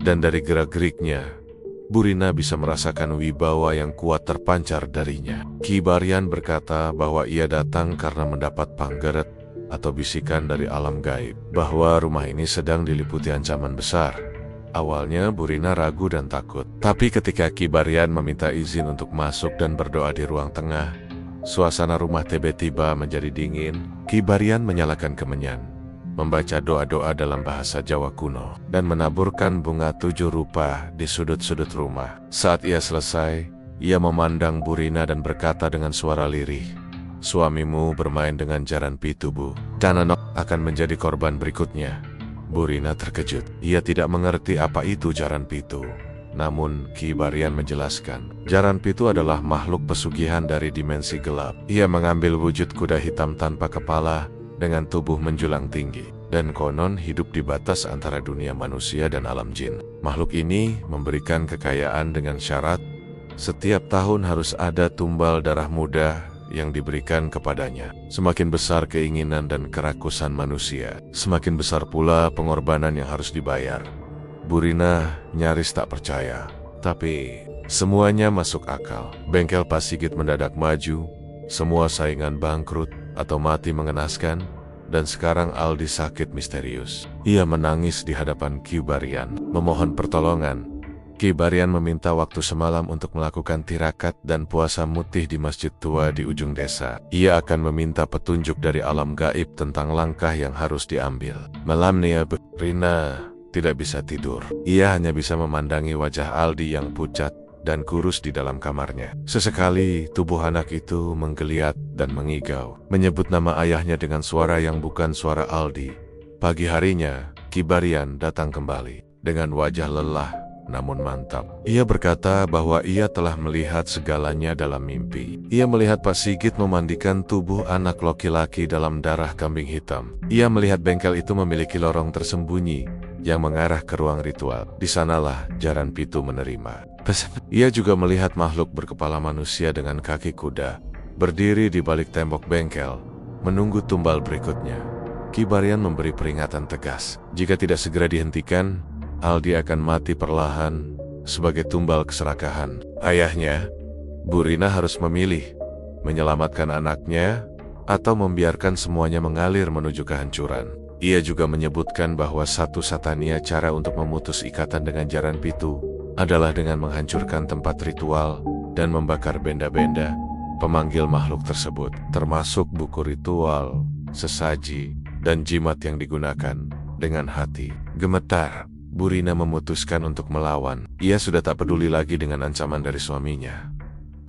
dan dari gerak-geriknya, Bu Rina bisa merasakan wibawa yang kuat terpancar darinya. Ki Baryan berkata bahwa ia datang karena mendapat panggeret atau bisikan dari alam gaib, bahwa rumah ini sedang diliputi ancaman besar. Awalnya Bu Rina ragu dan takut, tapi ketika Ki Baryan meminta izin untuk masuk dan berdoa di ruang tengah, suasana rumah tiba-tiba menjadi dingin. Ki Baryan menyalakan kemenyan, membaca doa-doa dalam bahasa Jawa kuno, dan menaburkan bunga 7 rupa di sudut-sudut rumah. Saat ia selesai, ia memandang Bu Rina dan berkata dengan suara lirih, "Suamimu bermain dengan jaran pitu, Bu, dan anak akan menjadi korban berikutnya." Bu Rina terkejut. Ia tidak mengerti apa itu jaran pitu. Namun Ki Baryan menjelaskan, jaran pitu adalah makhluk pesugihan dari dimensi gelap. Ia mengambil wujud kuda hitam tanpa kepala dengan tubuh menjulang tinggi, dan konon hidup di batas antara dunia manusia dan alam jin. Makhluk ini memberikan kekayaan dengan syarat setiap tahun harus ada tumbal darah muda yang diberikan kepadanya. Semakin besar keinginan dan kerakusan manusia, semakin besar pula pengorbanan yang harus dibayar. Bu Rina nyaris tak percaya, tapi semuanya masuk akal. Bengkel Pak Sigit mendadak maju, semua saingan bangkrut atau mati mengenaskan, dan sekarang Aldi sakit misterius. Ia menangis di hadapan Ki Baryan, memohon pertolongan. Ki Baryan meminta waktu semalam untuk melakukan tirakat dan puasa mutih di masjid tua di ujung desa. Ia akan meminta petunjuk dari alam gaib tentang langkah yang harus diambil. Malamnya Bu Rina tidak bisa tidur. Ia hanya bisa memandangi wajah Aldi yang pucat dan kurus di dalam kamarnya. Sesekali tubuh anak itu menggeliat dan mengigau, menyebut nama ayahnya dengan suara yang bukan suara Aldi. Pagi harinya, Ki Baryan datang kembali dengan wajah lelah namun mantap. Ia berkata bahwa ia telah melihat segalanya dalam mimpi. Ia melihat Pak Sigit memandikan tubuh anak laki-laki dalam darah kambing hitam. Ia melihat bengkel itu memiliki lorong tersembunyi yang mengarah ke ruang ritual. Di sanalah jaran pitu menerima. Ia juga melihat makhluk berkepala manusia dengan kaki kuda berdiri di balik tembok bengkel, menunggu tumbal berikutnya. Ki Baryan memberi peringatan tegas. Jika tidak segera dihentikan, Aldi akan mati perlahan sebagai tumbal keserakahan. Ayahnya, Bu Rina, harus memilih menyelamatkan anaknya atau membiarkan semuanya mengalir menuju kehancuran. Ia juga menyebutkan bahwa satu-satunya cara untuk memutus ikatan dengan jaran pitu adalah dengan menghancurkan tempat ritual dan membakar benda-benda pemanggil makhluk tersebut, termasuk buku ritual, sesaji, dan jimat yang digunakan. Dengan hati gemetar, Bu Rina memutuskan untuk melawan. Ia sudah tak peduli lagi dengan ancaman dari suaminya,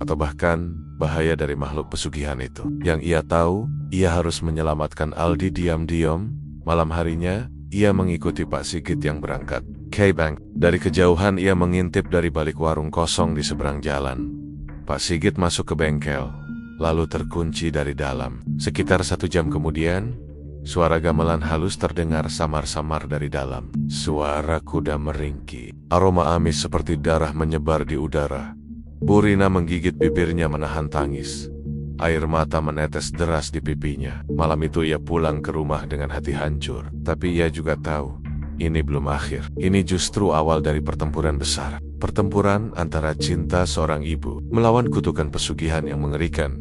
atau bahkan bahaya dari makhluk pesugihan itu. Yang ia tahu, ia harus menyelamatkan Aldi diam-diam. Malam harinya, ia mengikuti Pak Sigit yang berangkat K-Bank. Dari kejauhan ia mengintip dari balik warung kosong di seberang jalan. Pak Sigit masuk ke bengkel, lalu terkunci dari dalam. Sekitar 1 jam kemudian, suara gamelan halus terdengar samar-samar dari dalam. Suara kuda meringki. Aroma amis seperti darah menyebar di udara. Bu Rina menggigit bibirnya menahan tangis. Air mata menetes deras di pipinya. Malam itu ia pulang ke rumah dengan hati hancur. Tapi ia juga tahu, ini belum akhir. Ini justru awal dari pertempuran besar. Pertempuran antara cinta seorang ibu melawan kutukan pesugihan yang mengerikan.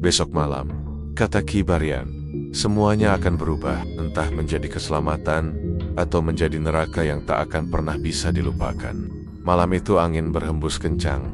Besok malam, kata Ki Baryan, semuanya akan berubah, entah menjadi keselamatan atau menjadi neraka yang tak akan pernah bisa dilupakan. Malam itu angin berhembus kencang,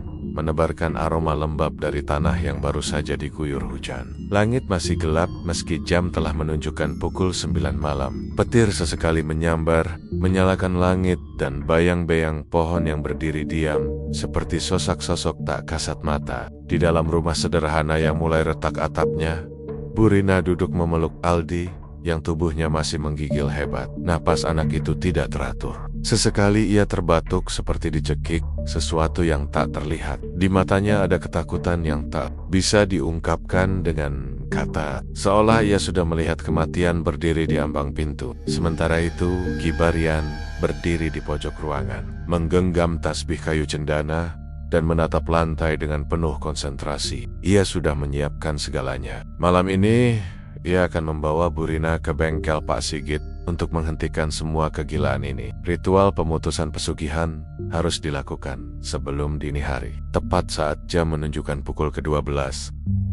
menebarkan aroma lembab dari tanah yang baru saja diguyur hujan. Langit masih gelap meski jam telah menunjukkan pukul 9 malam. Petir sesekali menyambar, menyalakan langit dan bayang-bayang pohon yang berdiri diam, seperti sosok-sosok tak kasat mata. Di dalam rumah sederhana yang mulai retak atapnya, Burina duduk memeluk Aldi yang tubuhnya masih menggigil hebat. Napas anak itu tidak teratur. Sesekali ia terbatuk seperti dicekik sesuatu yang tak terlihat. Di matanya ada ketakutan yang tak bisa diungkapkan dengan kata. Seolah ia sudah melihat kematian berdiri di ambang pintu. Sementara itu, Kibarian berdiri di pojok ruangan, menggenggam tasbih kayu cendana dan menatap lantai dengan penuh konsentrasi. Ia sudah menyiapkan segalanya. Malam ini ia akan membawa Burina ke bengkel Pak Sigit untuk menghentikan semua kegilaan ini. Ritual pemutusan pesugihan harus dilakukan sebelum dini hari, tepat saat jam menunjukkan pukul ke-12.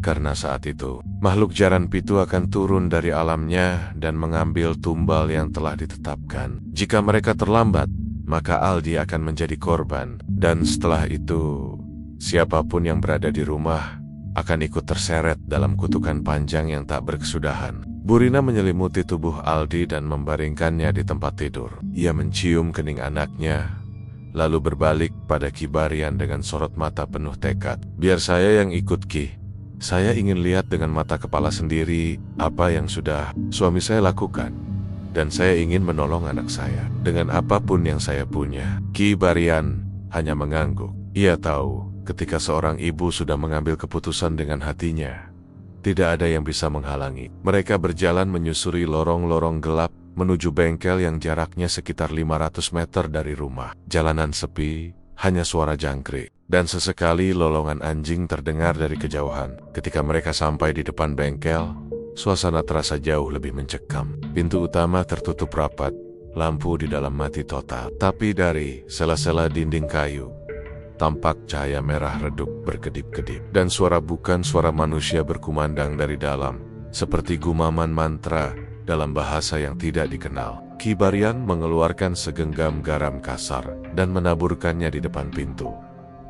Karena saat itu, makhluk jaran pitu akan turun dari alamnya dan mengambil tumbal yang telah ditetapkan. Jika mereka terlambat, maka Aldi akan menjadi korban. Dan setelah itu, siapapun yang berada di rumah akan ikut terseret dalam kutukan panjang yang tak berkesudahan. Burina menyelimuti tubuh Aldi dan membaringkannya di tempat tidur. Ia mencium kening anaknya, lalu berbalik pada Kibarian dengan sorot mata penuh tekad. Biar saya yang ikut, Ki. Saya ingin lihat dengan mata kepala sendiri apa yang sudah suami saya lakukan. Dan saya ingin menolong anak saya dengan apapun yang saya punya. Kibarian hanya mengangguk. Ia tahu ketika seorang ibu sudah mengambil keputusan dengan hatinya, tidak ada yang bisa menghalangi. Mereka berjalan menyusuri lorong-lorong gelap menuju bengkel yang jaraknya sekitar 500 meter dari rumah. Jalanan sepi, hanya suara jangkrik, dan sesekali lolongan anjing terdengar dari kejauhan. Ketika mereka sampai di depan bengkel, suasana terasa jauh lebih mencekam. Pintu utama tertutup rapat, lampu di dalam mati total. Tapi dari sela-sela dinding kayu, tampak cahaya merah redup berkedip-kedip. Dan suara bukan suara manusia berkumandang dari dalam, seperti gumaman mantra dalam bahasa yang tidak dikenal. Kibarian mengeluarkan segenggam garam kasar dan menaburkannya di depan pintu.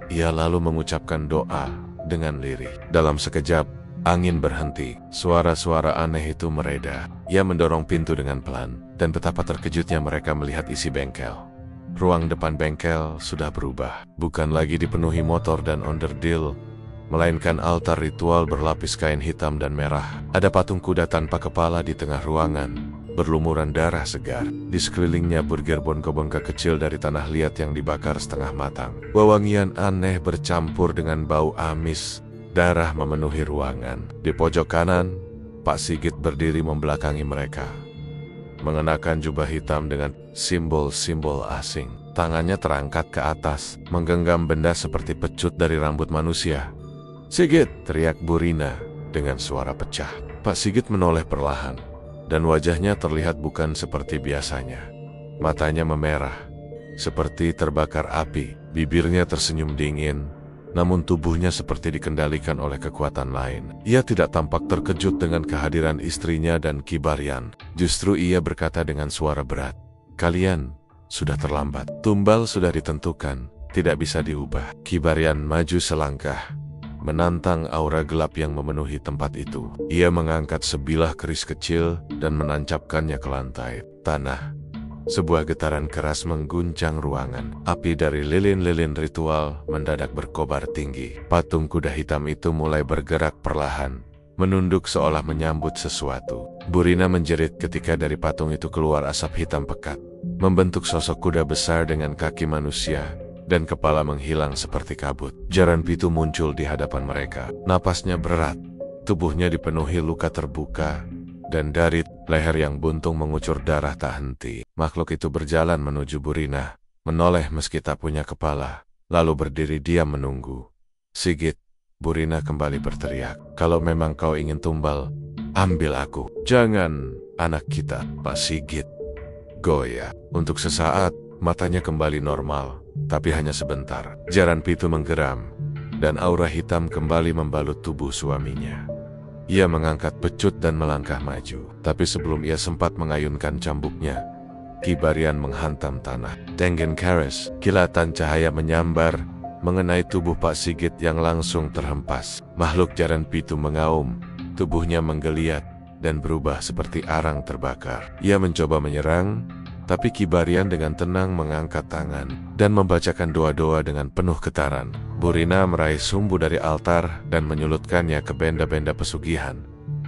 Ia lalu mengucapkan doa dengan lirih. Dalam sekejap, angin berhenti. Suara-suara aneh itu mereda. Ia mendorong pintu dengan pelan, dan betapa terkejutnya mereka melihat isi bengkel. Ruang depan bengkel sudah berubah. Bukan lagi dipenuhi motor dan onderdil, melainkan altar ritual berlapis kain hitam dan merah. Ada patung kuda tanpa kepala di tengah ruangan, berlumuran darah segar. Di sekelilingnya burger bongko-bongka kecil dari tanah liat yang dibakar setengah matang. Wewangian aneh bercampur dengan bau amis. Darah memenuhi ruangan. Di pojok kanan, Pak Sigit berdiri membelakangi mereka, mengenakan jubah hitam dengan simbol-simbol asing. Tangannya terangkat ke atas, menggenggam benda seperti pecut dari rambut manusia. "Sigit!" teriak Burina dengan suara pecah. Pak Sigit menoleh perlahan, dan wajahnya terlihat bukan seperti biasanya. Matanya memerah, seperti terbakar api. Bibirnya tersenyum dingin, namun tubuhnya seperti dikendalikan oleh kekuatan lain. Ia tidak tampak terkejut dengan kehadiran istrinya dan Kibarian. Justru ia berkata dengan suara berat, "Kalian sudah terlambat. Tumbal sudah ditentukan, tidak bisa diubah." Kibarian maju selangkah, menantang aura gelap yang memenuhi tempat itu. Ia mengangkat sebilah keris kecil dan menancapkannya ke lantai. Tanah. Sebuah getaran keras mengguncang ruangan. Api dari lilin-lilin ritual mendadak berkobar tinggi. Patung kuda hitam itu mulai bergerak perlahan, menunduk seolah menyambut sesuatu. Burina menjerit ketika dari patung itu keluar asap hitam pekat, membentuk sosok kuda besar dengan kaki manusia, dan kepala menghilang seperti kabut. Jaran pitu muncul di hadapan mereka. Napasnya berat, tubuhnya dipenuhi luka terbuka, dan dari leher yang buntung mengucur darah tak henti. Makhluk itu berjalan menuju Burina, menoleh meski tak punya kepala, lalu berdiri diam menunggu. "Sigit!" Burina kembali berteriak. "Kalau memang kau ingin tumbal, ambil aku. Jangan anak kita." Pak Sigit goyah. Untuk sesaat, matanya kembali normal, tapi hanya sebentar. Jaran pitu menggeram, dan aura hitam kembali membalut tubuh suaminya. Ia mengangkat pecut dan melangkah maju. Tapi sebelum ia sempat mengayunkan cambuknya, Kibarian menghantam tanah. Tengen Kares, kilatan cahaya menyambar, mengenai tubuh Pak Sigit yang langsung terhempas. Makhluk jaran pitu mengaum, tubuhnya menggeliat dan berubah seperti arang terbakar. Ia mencoba menyerang, tapi Ki Barian dengan tenang mengangkat tangan dan membacakan doa-doa dengan penuh getaran. Burina meraih sumbu dari altar dan menyulutkannya ke benda-benda pesugihan,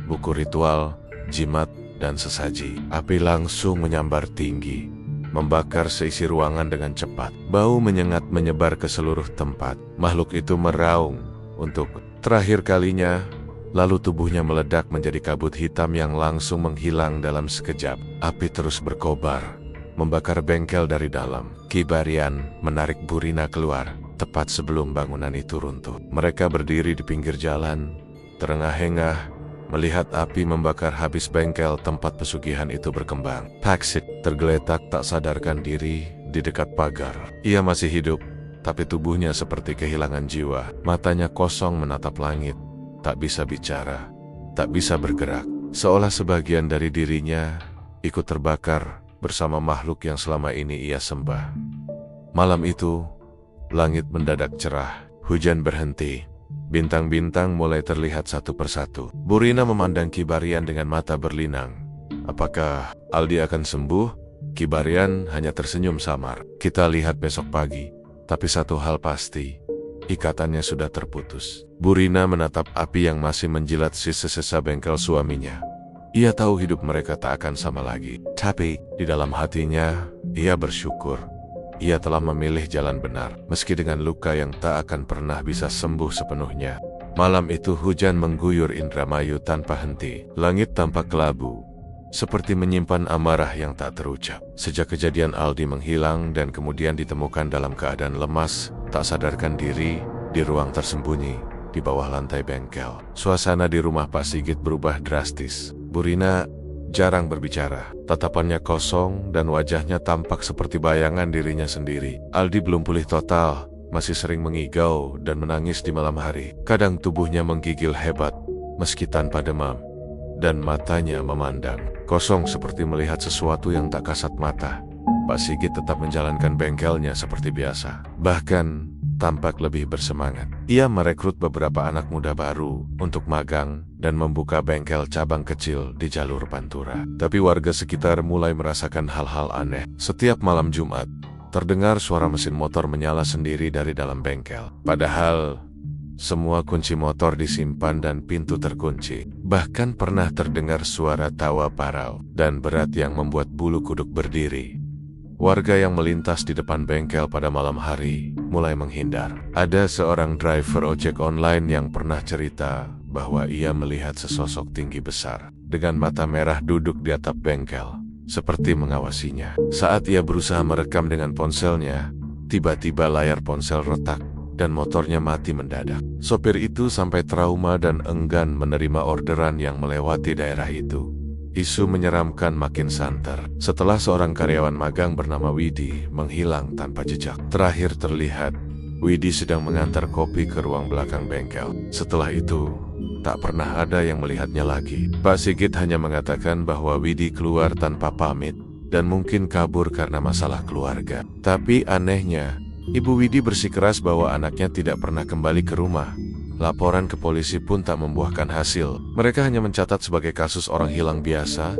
buku ritual, jimat, dan sesaji. Api langsung menyambar tinggi, membakar seisi ruangan dengan cepat. Bau menyengat menyebar ke seluruh tempat. Makhluk itu meraung untuk terakhir kalinya, lalu tubuhnya meledak menjadi kabut hitam yang langsung menghilang dalam sekejap. Api terus berkobar, membakar bengkel dari dalam. Ki Barian menarik Burina keluar, tepat sebelum bangunan itu runtuh. Mereka berdiri di pinggir jalan, terengah-engah, melihat api membakar habis bengkel tempat pesugihan itu berkembang. Pak Sigit tergeletak tak sadarkan diri di dekat pagar. Ia masih hidup, tapi tubuhnya seperti kehilangan jiwa. Matanya kosong menatap langit, tak bisa bicara, tak bisa bergerak. Seolah sebagian dari dirinya ikut terbakar bersama makhluk yang selama ini ia sembah. Malam itu, langit mendadak cerah, hujan berhenti, bintang-bintang mulai terlihat satu persatu. Burina memandang Ki Barian dengan mata berlinang. Apakah Aldi akan sembuh? Ki Barian hanya tersenyum samar. Kita lihat besok pagi, tapi satu hal pasti, ikatannya sudah terputus. Burina menatap api yang masih menjilat sisa-sisa bengkel suaminya. Ia tahu hidup mereka tak akan sama lagi. Tapi di dalam hatinya, ia bersyukur. Ia telah memilih jalan benar, meski dengan luka yang tak akan pernah bisa sembuh sepenuhnya. Malam itu hujan mengguyur Indramayu tanpa henti. Langit tampak kelabu, seperti menyimpan amarah yang tak terucap. Sejak kejadian Aldi menghilang dan kemudian ditemukan dalam keadaan lemas, tak sadarkan diri, di ruang tersembunyi, di bawah lantai bengkel. Suasana di rumah Pak Sigit berubah drastis. Burina jarang berbicara, tatapannya kosong dan wajahnya tampak seperti bayangan dirinya sendiri. Aldi belum pulih total, masih sering mengigau dan menangis di malam hari. Kadang tubuhnya menggigil hebat, meski tanpa demam, dan matanya memandang kosong seperti melihat sesuatu yang tak kasat mata. Pak Sigit tetap menjalankan bengkelnya seperti biasa, bahkan tampak lebih bersemangat. Ia merekrut beberapa anak muda baru untuk magang dan membuka bengkel cabang kecil di jalur Pantura. Tapi warga sekitar mulai merasakan hal-hal aneh. Setiap malam Jumat, terdengar suara mesin motor menyala sendiri dari dalam bengkel. Padahal semua kunci motor disimpan dan pintu terkunci. Bahkan pernah terdengar suara tawa parau dan berat yang membuat bulu kuduk berdiri. Warga yang melintas di depan bengkel pada malam hari mulai menghindar. Ada seorang driver ojek online yang pernah cerita bahwa ia melihat sesosok tinggi besar dengan mata merah duduk di atap bengkel, seperti mengawasinya. Saat ia berusaha merekam dengan ponselnya, tiba-tiba layar ponsel retak dan motornya mati mendadak. Sopir itu sampai trauma dan enggan menerima orderan yang melewati daerah itu. Isu menyeramkan makin santer setelah seorang karyawan magang bernama Widi menghilang tanpa jejak. Terakhir terlihat, Widi sedang mengantar kopi ke ruang belakang bengkel. Setelah itu, tak pernah ada yang melihatnya lagi. Pak Sigit hanya mengatakan bahwa Widi keluar tanpa pamit dan mungkin kabur karena masalah keluarga. Tapi anehnya, Ibu Widi bersikeras bahwa anaknya tidak pernah kembali ke rumah. Laporan ke polisi pun tak membuahkan hasil. Mereka hanya mencatat sebagai kasus orang hilang biasa.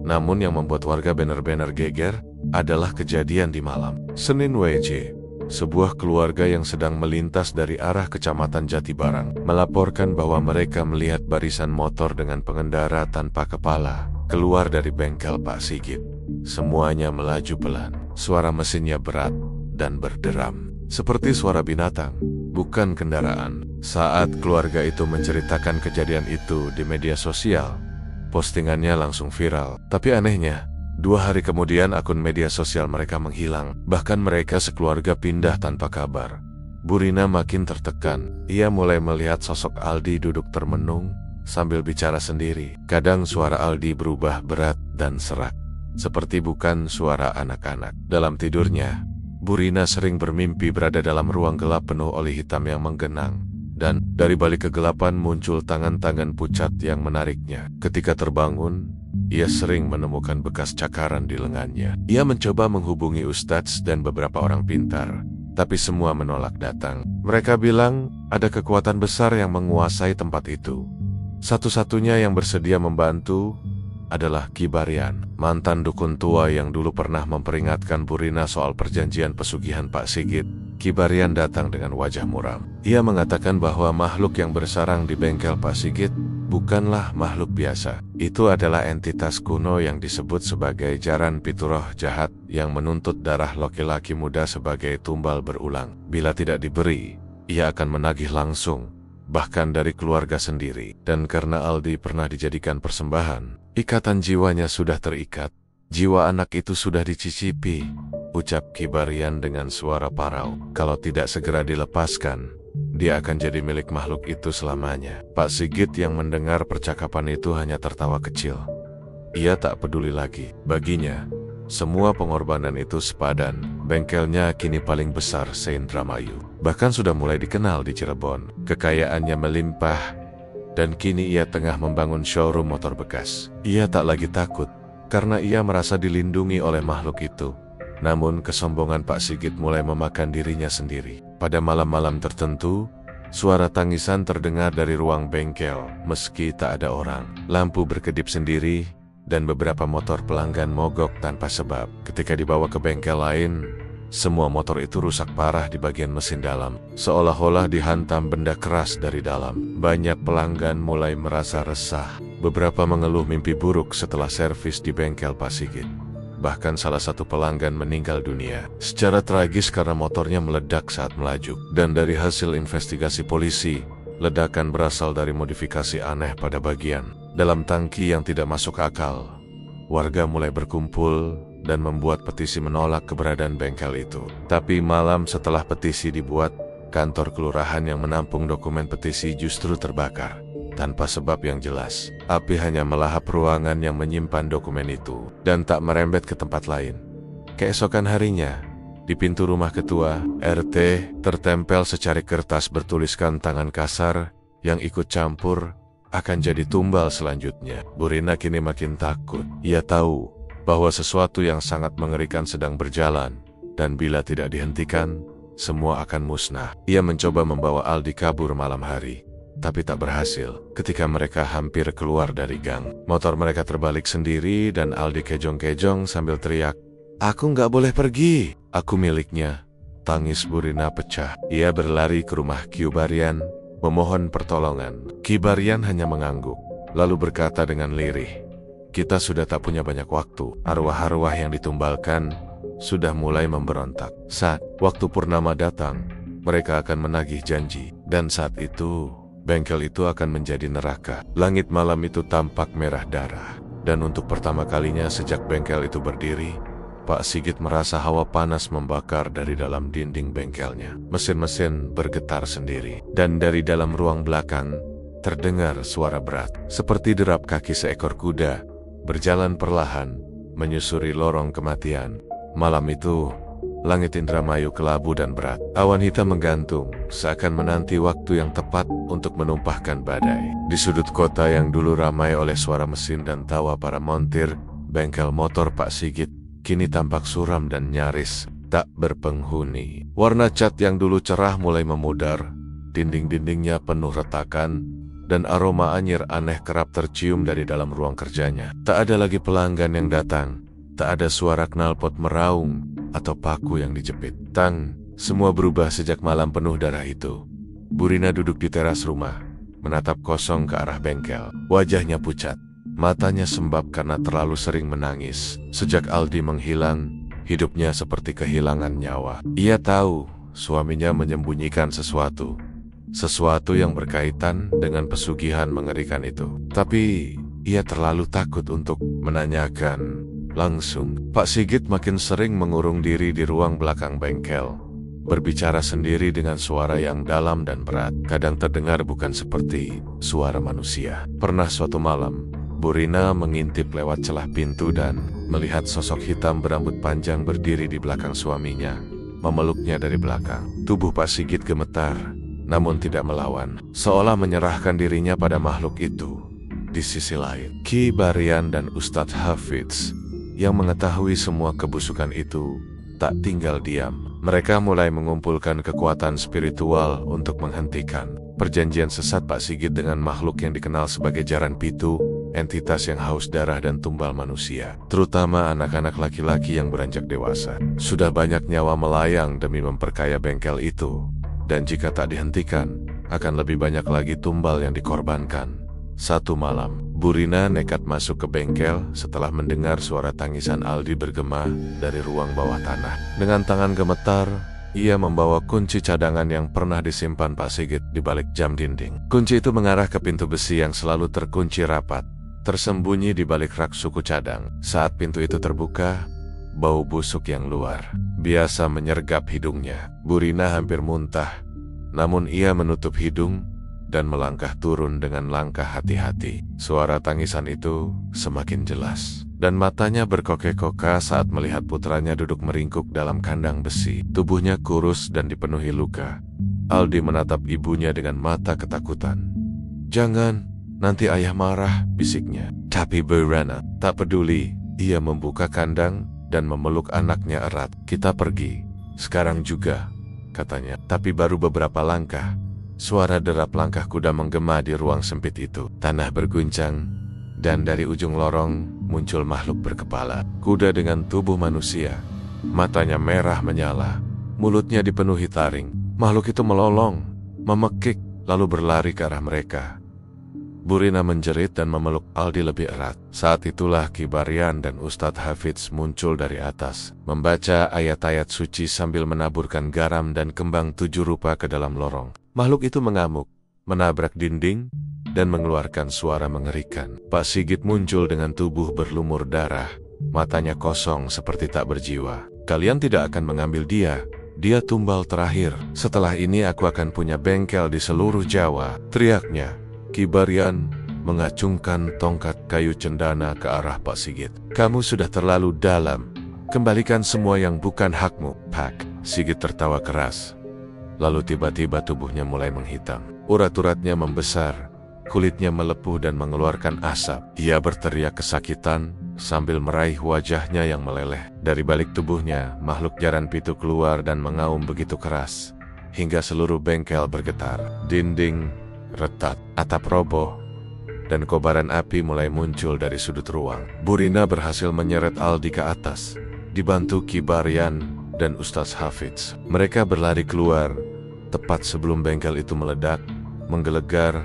Namun yang membuat warga benar-benar geger adalah kejadian di malam Senin WJ. Sebuah keluarga yang sedang melintas dari arah Kecamatan Jatibarang melaporkan bahwa mereka melihat barisan motor dengan pengendara tanpa kepala keluar dari bengkel Pak Sigit. Semuanya melaju pelan. Suara mesinnya berat dan berderam, seperti suara binatang, bukan kendaraan. Saat keluarga itu menceritakan kejadian itu di media sosial, postingannya langsung viral. Tapi anehnya, 2 hari kemudian akun media sosial mereka menghilang. Bahkan mereka sekeluarga pindah tanpa kabar. Burina makin tertekan. Ia mulai melihat sosok Aldi duduk termenung sambil bicara sendiri. Kadang suara Aldi berubah berat dan serak, seperti bukan suara anak-anak. Dalam tidurnya, Burina sering bermimpi berada dalam ruang gelap penuh oleh hitam yang menggenang. Dan dari balik kegelapan muncul tangan-tangan pucat yang menariknya. Ketika terbangun, ia sering menemukan bekas cakaran di lengannya. Ia mencoba menghubungi ustadz dan beberapa orang pintar, tapi semua menolak datang. Mereka bilang ada kekuatan besar yang menguasai tempat itu. Satu-satunya yang bersedia membantu adalah Ki Baryan, mantan dukun tua yang dulu pernah memperingatkan Burina soal perjanjian pesugihan Pak Sigit. Ki Baryan datang dengan wajah muram. Ia mengatakan bahwa makhluk yang bersarang di bengkel Pak Sigit bukanlah makhluk biasa. Itu adalah entitas kuno yang disebut sebagai Jaran Pituroh Jahat yang menuntut darah laki-laki muda sebagai tumbal berulang. Bila tidak diberi, ia akan menagih langsung, bahkan dari keluarga sendiri. Dan karena Aldi pernah dijadikan persembahan, ikatan jiwanya sudah terikat. Jiwa anak itu sudah dicicipi, ucap Ki Baryan dengan suara parau. Kalau tidak segera dilepaskan, dia akan jadi milik makhluk itu selamanya. Pak Sigit yang mendengar percakapan itu hanya tertawa kecil. Ia tak peduli lagi. Baginya, semua pengorbanan itu sepadan. Bengkelnya kini paling besar se-Indramayu. Bahkan sudah mulai dikenal di Cirebon. Kekayaannya melimpah, dan kini ia tengah membangun showroom motor bekas. Ia tak lagi takut, karena ia merasa dilindungi oleh makhluk itu. Namun kesombongan Pak Sigit mulai memakan dirinya sendiri. Pada malam-malam tertentu, suara tangisan terdengar dari ruang bengkel meski tak ada orang. Lampu berkedip sendiri dan beberapa motor pelanggan mogok tanpa sebab. Ketika dibawa ke bengkel lain, semua motor itu rusak parah di bagian mesin dalam, seolah-olah dihantam benda keras dari dalam. Banyak pelanggan mulai merasa resah. Beberapa mengeluh mimpi buruk setelah servis di bengkel Pak Sigit. Bahkan salah satu pelanggan meninggal dunia secara tragis karena motornya meledak saat melaju. Dan dari hasil investigasi polisi, ledakan berasal dari modifikasi aneh pada bagian dalam tangki yang tidak masuk akal. Warga mulai berkumpul dan membuat petisi menolak keberadaan bengkel itu. Tapi malam setelah petisi dibuat, kantor kelurahan yang menampung dokumen petisi justru terbakar. Tanpa sebab yang jelas, api hanya melahap ruangan yang menyimpan dokumen itu dan tak merembet ke tempat lain. Keesokan harinya, di pintu rumah ketua RT tertempel secari kertas bertuliskan tangan kasar yang ikut campur akan jadi tumbal selanjutnya. Burina kini makin takut. Ia tahu bahwa sesuatu yang sangat mengerikan sedang berjalan, dan bila tidak dihentikan, semua akan musnah. Ia mencoba membawa Aldi kabur malam hari, tapi tak berhasil. Ketika mereka hampir keluar dari gang, motor mereka terbalik sendiri dan Aldi kejong-kejong sambil teriak, "Aku nggak boleh pergi, aku miliknya." Tangis Burina pecah. Ia berlari ke rumah Ki Baryan, memohon pertolongan. Ki Baryan hanya mengangguk, lalu berkata dengan lirih, "Kita sudah tak punya banyak waktu. Arwah-arwah yang ditumbalkan sudah mulai memberontak. Saat waktu purnama datang, mereka akan menagih janji. Dan saat itu, bengkel itu akan menjadi neraka." Langit malam itu tampak merah darah. Dan untuk pertama kalinya sejak bengkel itu berdiri, Pak Sigit merasa hawa panas membakar dari dalam dinding bengkelnya. Mesin-mesin bergetar sendiri. Dan dari dalam ruang belakang, terdengar suara berat, seperti derap kaki seekor kuda, berjalan perlahan, menyusuri lorong kematian. Malam itu, langit Indramayu kelabu dan berat. Awan hitam menggantung, seakan menanti waktu yang tepat untuk menumpahkan badai. Di sudut kota yang dulu ramai oleh suara mesin dan tawa para montir, bengkel motor Pak Sigit kini tampak suram dan nyaris tak berpenghuni. Warna cat yang dulu cerah mulai memudar, dinding-dindingnya penuh retakan, dan aroma anyir aneh kerap tercium dari dalam ruang kerjanya. Tak ada lagi pelanggan yang datang, tak ada suara knalpot meraung atau paku yang dijepit. Semua berubah sejak malam penuh darah itu. Burina duduk di teras rumah, menatap kosong ke arah bengkel. Wajahnya pucat, matanya sembab karena terlalu sering menangis. Sejak Aldi menghilang, hidupnya seperti kehilangan nyawa. Ia tahu suaminya menyembunyikan sesuatu yang berkaitan dengan pesugihan mengerikan itu. Tapi ia terlalu takut untuk menanyakan langsung. Pak Sigit makin sering mengurung diri di ruang belakang bengkel, berbicara sendiri dengan suara yang dalam dan berat. Kadang terdengar bukan seperti suara manusia. Pernah suatu malam, Burina mengintip lewat celah pintu dan melihat sosok hitam berambut panjang berdiri di belakang suaminya, memeluknya dari belakang. Tubuh Pak Sigit gemetar, namun tidak melawan, seolah menyerahkan dirinya pada makhluk itu. Di sisi lain, Ki Baryan dan Ustadz Hafiz yang mengetahui semua kebusukan itu tak tinggal diam. Mereka mulai mengumpulkan kekuatan spiritual untuk menghentikan perjanjian sesat Pak Sigit dengan makhluk yang dikenal sebagai Jaran Pitu, entitas yang haus darah dan tumbal manusia, terutama anak-anak laki-laki yang beranjak dewasa. Sudah banyak nyawa melayang demi memperkaya bengkel itu, dan jika tak dihentikan, akan lebih banyak lagi tumbal yang dikorbankan. Satu malam, Burina nekat masuk ke bengkel setelah mendengar suara tangisan Aldi bergema dari ruang bawah tanah. Dengan tangan gemetar, ia membawa kunci cadangan yang pernah disimpan Pak Sigit di balik jam dinding. Kunci itu mengarah ke pintu besi yang selalu terkunci rapat, tersembunyi di balik rak suku cadang. Saat pintu itu terbuka, bau busuk yang luar biasa menyergap hidungnya. Burina hampir muntah, namun ia menutup hidung dan melangkah turun dengan langkah hati-hati. Suara tangisan itu semakin jelas, dan matanya berkokek-kokak saat melihat putranya duduk meringkuk dalam kandang besi. Tubuhnya kurus dan dipenuhi luka. Aldi menatap ibunya dengan mata ketakutan. "Jangan, nanti ayah marah," bisiknya. Tapi Burina tak peduli. Ia membuka kandang dan memeluk anaknya erat. "Kita pergi, sekarang juga," katanya. Tapi baru beberapa langkah, suara derap langkah kuda menggema di ruang sempit itu. Tanah berguncang, dan dari ujung lorong muncul makhluk berkepala kuda dengan tubuh manusia. Matanya merah menyala, mulutnya dipenuhi taring. Makhluk itu melolong, memekik, lalu berlari ke arah mereka. Burina menjerit dan memeluk Aldi lebih erat. Saat itulah Ki Baryan dan Ustadz Hafidz muncul dari atas, membaca ayat-ayat suci sambil menaburkan garam dan kembang 7 rupa ke dalam lorong. Makhluk itu mengamuk, menabrak dinding, dan mengeluarkan suara mengerikan. Pak Sigit muncul dengan tubuh berlumur darah, matanya kosong seperti tak berjiwa. "Kalian tidak akan mengambil dia. Dia tumbal terakhir. Setelah ini aku akan punya bengkel di seluruh Jawa," teriaknya. Ki Baryan mengacungkan tongkat kayu cendana ke arah Pak Sigit. "Kamu sudah terlalu dalam. Kembalikan semua yang bukan hakmu, Pak." Sigit tertawa keras. Lalu tiba-tiba tubuhnya mulai menghitam. Urat-uratnya membesar, kulitnya melepuh dan mengeluarkan asap. Ia berteriak kesakitan sambil meraih wajahnya yang meleleh. Dari balik tubuhnya, makhluk Jaran Pitu keluar dan mengaum begitu keras, hingga seluruh bengkel bergetar. Dinding retak, atap roboh, dan kobaran api mulai muncul dari sudut ruang. Burina berhasil menyeret Aldi ke atas, dibantu Ki Baryan dan Ustadz Hafidz. Mereka berlari keluar, tepat sebelum bengkel itu meledak, menggelegar,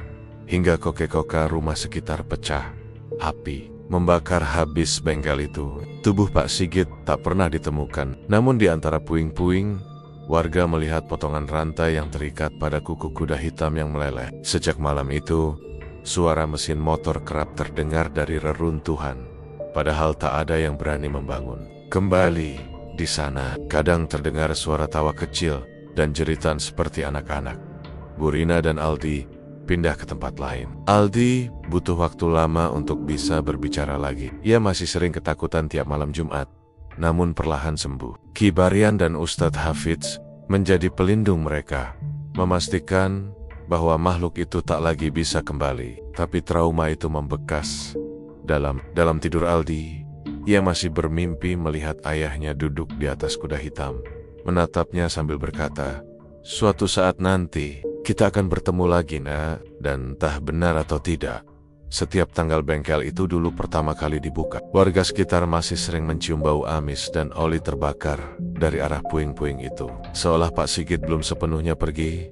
hingga kokek-kokak rumah sekitar pecah. Api membakar habis bengkel itu. Tubuh Pak Sigit tak pernah ditemukan, namun di antara puing-puing, warga melihat potongan rantai yang terikat pada kuku kuda hitam yang meleleh. Sejak malam itu, suara mesin motor kerap terdengar dari reruntuhan, padahal tak ada yang berani membangun. Kembali di sana, kadang terdengar suara tawa kecil dan jeritan seperti anak-anak. Burina dan Aldi pindah ke tempat lain. Aldi butuh waktu lama untuk bisa berbicara lagi. Ia masih sering ketakutan tiap malam Jumat, namun perlahan sembuh. Ki Baryan dan Ustadz Hafidz menjadi pelindung mereka, memastikan bahwa makhluk itu tak lagi bisa kembali. Tapi trauma itu membekas. Dalam tidur Aldi, ia masih bermimpi melihat ayahnya duduk di atas kuda hitam, menatapnya sambil berkata, "Suatu saat nanti, kita akan bertemu lagi, Nak." Dan entah benar atau tidak, setiap tanggal bengkel itu dulu pertama kali dibuka, warga sekitar masih sering mencium bau amis dan oli terbakar dari arah puing-puing itu. Seolah Pak Sigit belum sepenuhnya pergi,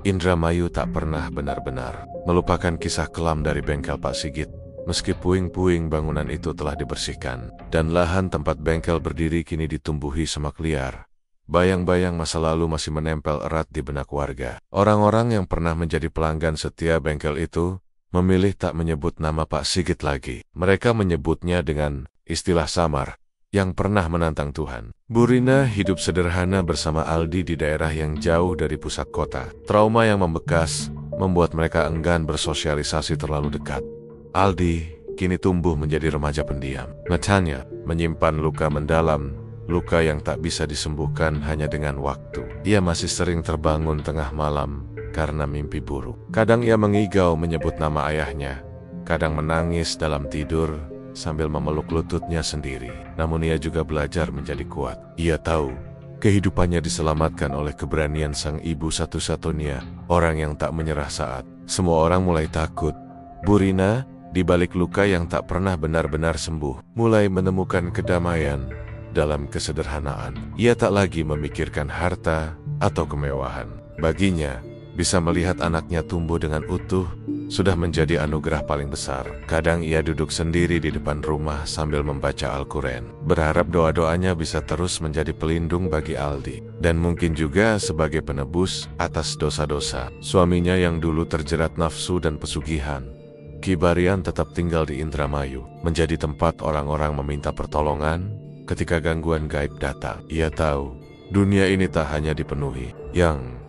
Indramayu tak pernah benar-benar melupakan kisah kelam dari bengkel Pak Sigit. Meski puing-puing bangunan itu telah dibersihkan, dan lahan tempat bengkel berdiri kini ditumbuhi semak liar, bayang-bayang masa lalu masih menempel erat di benak warga. Orang-orang yang pernah menjadi pelanggan setia bengkel itu memilih tak menyebut nama Pak Sigit lagi. Mereka menyebutnya dengan istilah samar, yang pernah menantang Tuhan. Burina hidup sederhana bersama Aldi di daerah yang jauh dari pusat kota. Trauma yang membekas membuat mereka enggan bersosialisasi terlalu dekat. Aldi kini tumbuh menjadi remaja pendiam. Matanya menyimpan luka mendalam, luka yang tak bisa disembuhkan hanya dengan waktu. Ia masih sering terbangun tengah malam karena mimpi buruk. Kadang ia mengigau menyebut nama ayahnya, kadang menangis dalam tidur sambil memeluk lututnya sendiri. Namun ia juga belajar menjadi kuat. Ia tahu kehidupannya diselamatkan oleh keberanian sang ibu satu-satunya, orang yang tak menyerah saat semua orang mulai takut. Burina, di balik luka yang tak pernah benar-benar sembuh, mulai menemukan kedamaian dalam kesederhanaan. Ia tak lagi memikirkan harta atau kemewahan. Baginya, bisa melihat anaknya tumbuh dengan utuh sudah menjadi anugerah paling besar. Kadang ia duduk sendiri di depan rumah sambil membaca Al-Quran, berharap doa-doanya bisa terus menjadi pelindung bagi Aldi, dan mungkin juga sebagai penebus atas dosa-dosa suaminya yang dulu terjerat nafsu dan pesugihan. Kibarian tetap tinggal di Indramayu, menjadi tempat orang-orang meminta pertolongan ketika gangguan gaib datang. Ia tahu dunia ini tak hanya dipenuhi yang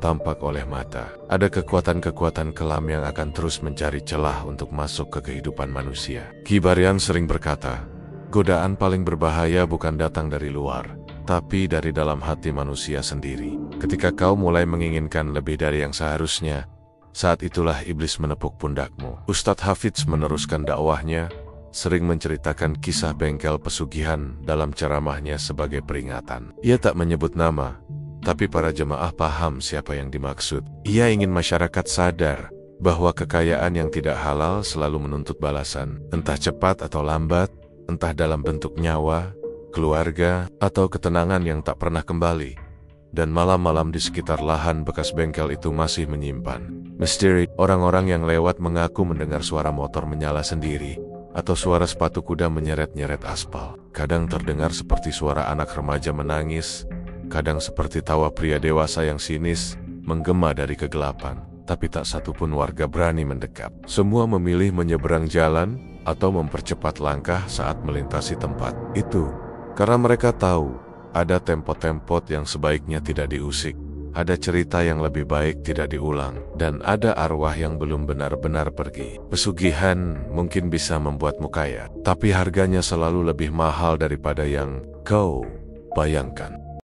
tampak oleh mata. Ada kekuatan-kekuatan kelam yang akan terus mencari celah untuk masuk ke kehidupan manusia. Kibarian sering berkata, godaan paling berbahaya bukan datang dari luar, tapi dari dalam hati manusia sendiri. Ketika kau mulai menginginkan lebih dari yang seharusnya, saat itulah iblis menepuk pundakmu. Ustadz Hafidz meneruskan dakwahnya, sering menceritakan kisah bengkel pesugihan dalam ceramahnya sebagai peringatan. Ia tak menyebut nama, tapi para jemaah paham siapa yang dimaksud. Ia ingin masyarakat sadar bahwa kekayaan yang tidak halal selalu menuntut balasan, entah cepat atau lambat, entah dalam bentuk nyawa, keluarga, atau ketenangan yang tak pernah kembali. Dan malam-malam di sekitar lahan bekas bengkel itu masih menyimpan misteri. Orang-orang yang lewat mengaku mendengar suara motor menyala sendiri, atau suara sepatu kuda menyeret-nyeret aspal. Kadang terdengar seperti suara anak remaja menangis, kadang seperti tawa pria dewasa yang sinis menggema dari kegelapan. Tapi tak satupun warga berani mendekat. Semua memilih menyeberang jalan atau mempercepat langkah saat melintasi tempat itu, karena mereka tahu ada tempot-tempot yang sebaiknya tidak diusik, ada cerita yang lebih baik tidak diulang, dan ada arwah yang belum benar-benar pergi. Pesugihan mungkin bisa membuatmu kaya, tapi harganya selalu lebih mahal daripada yang kau bayangkan.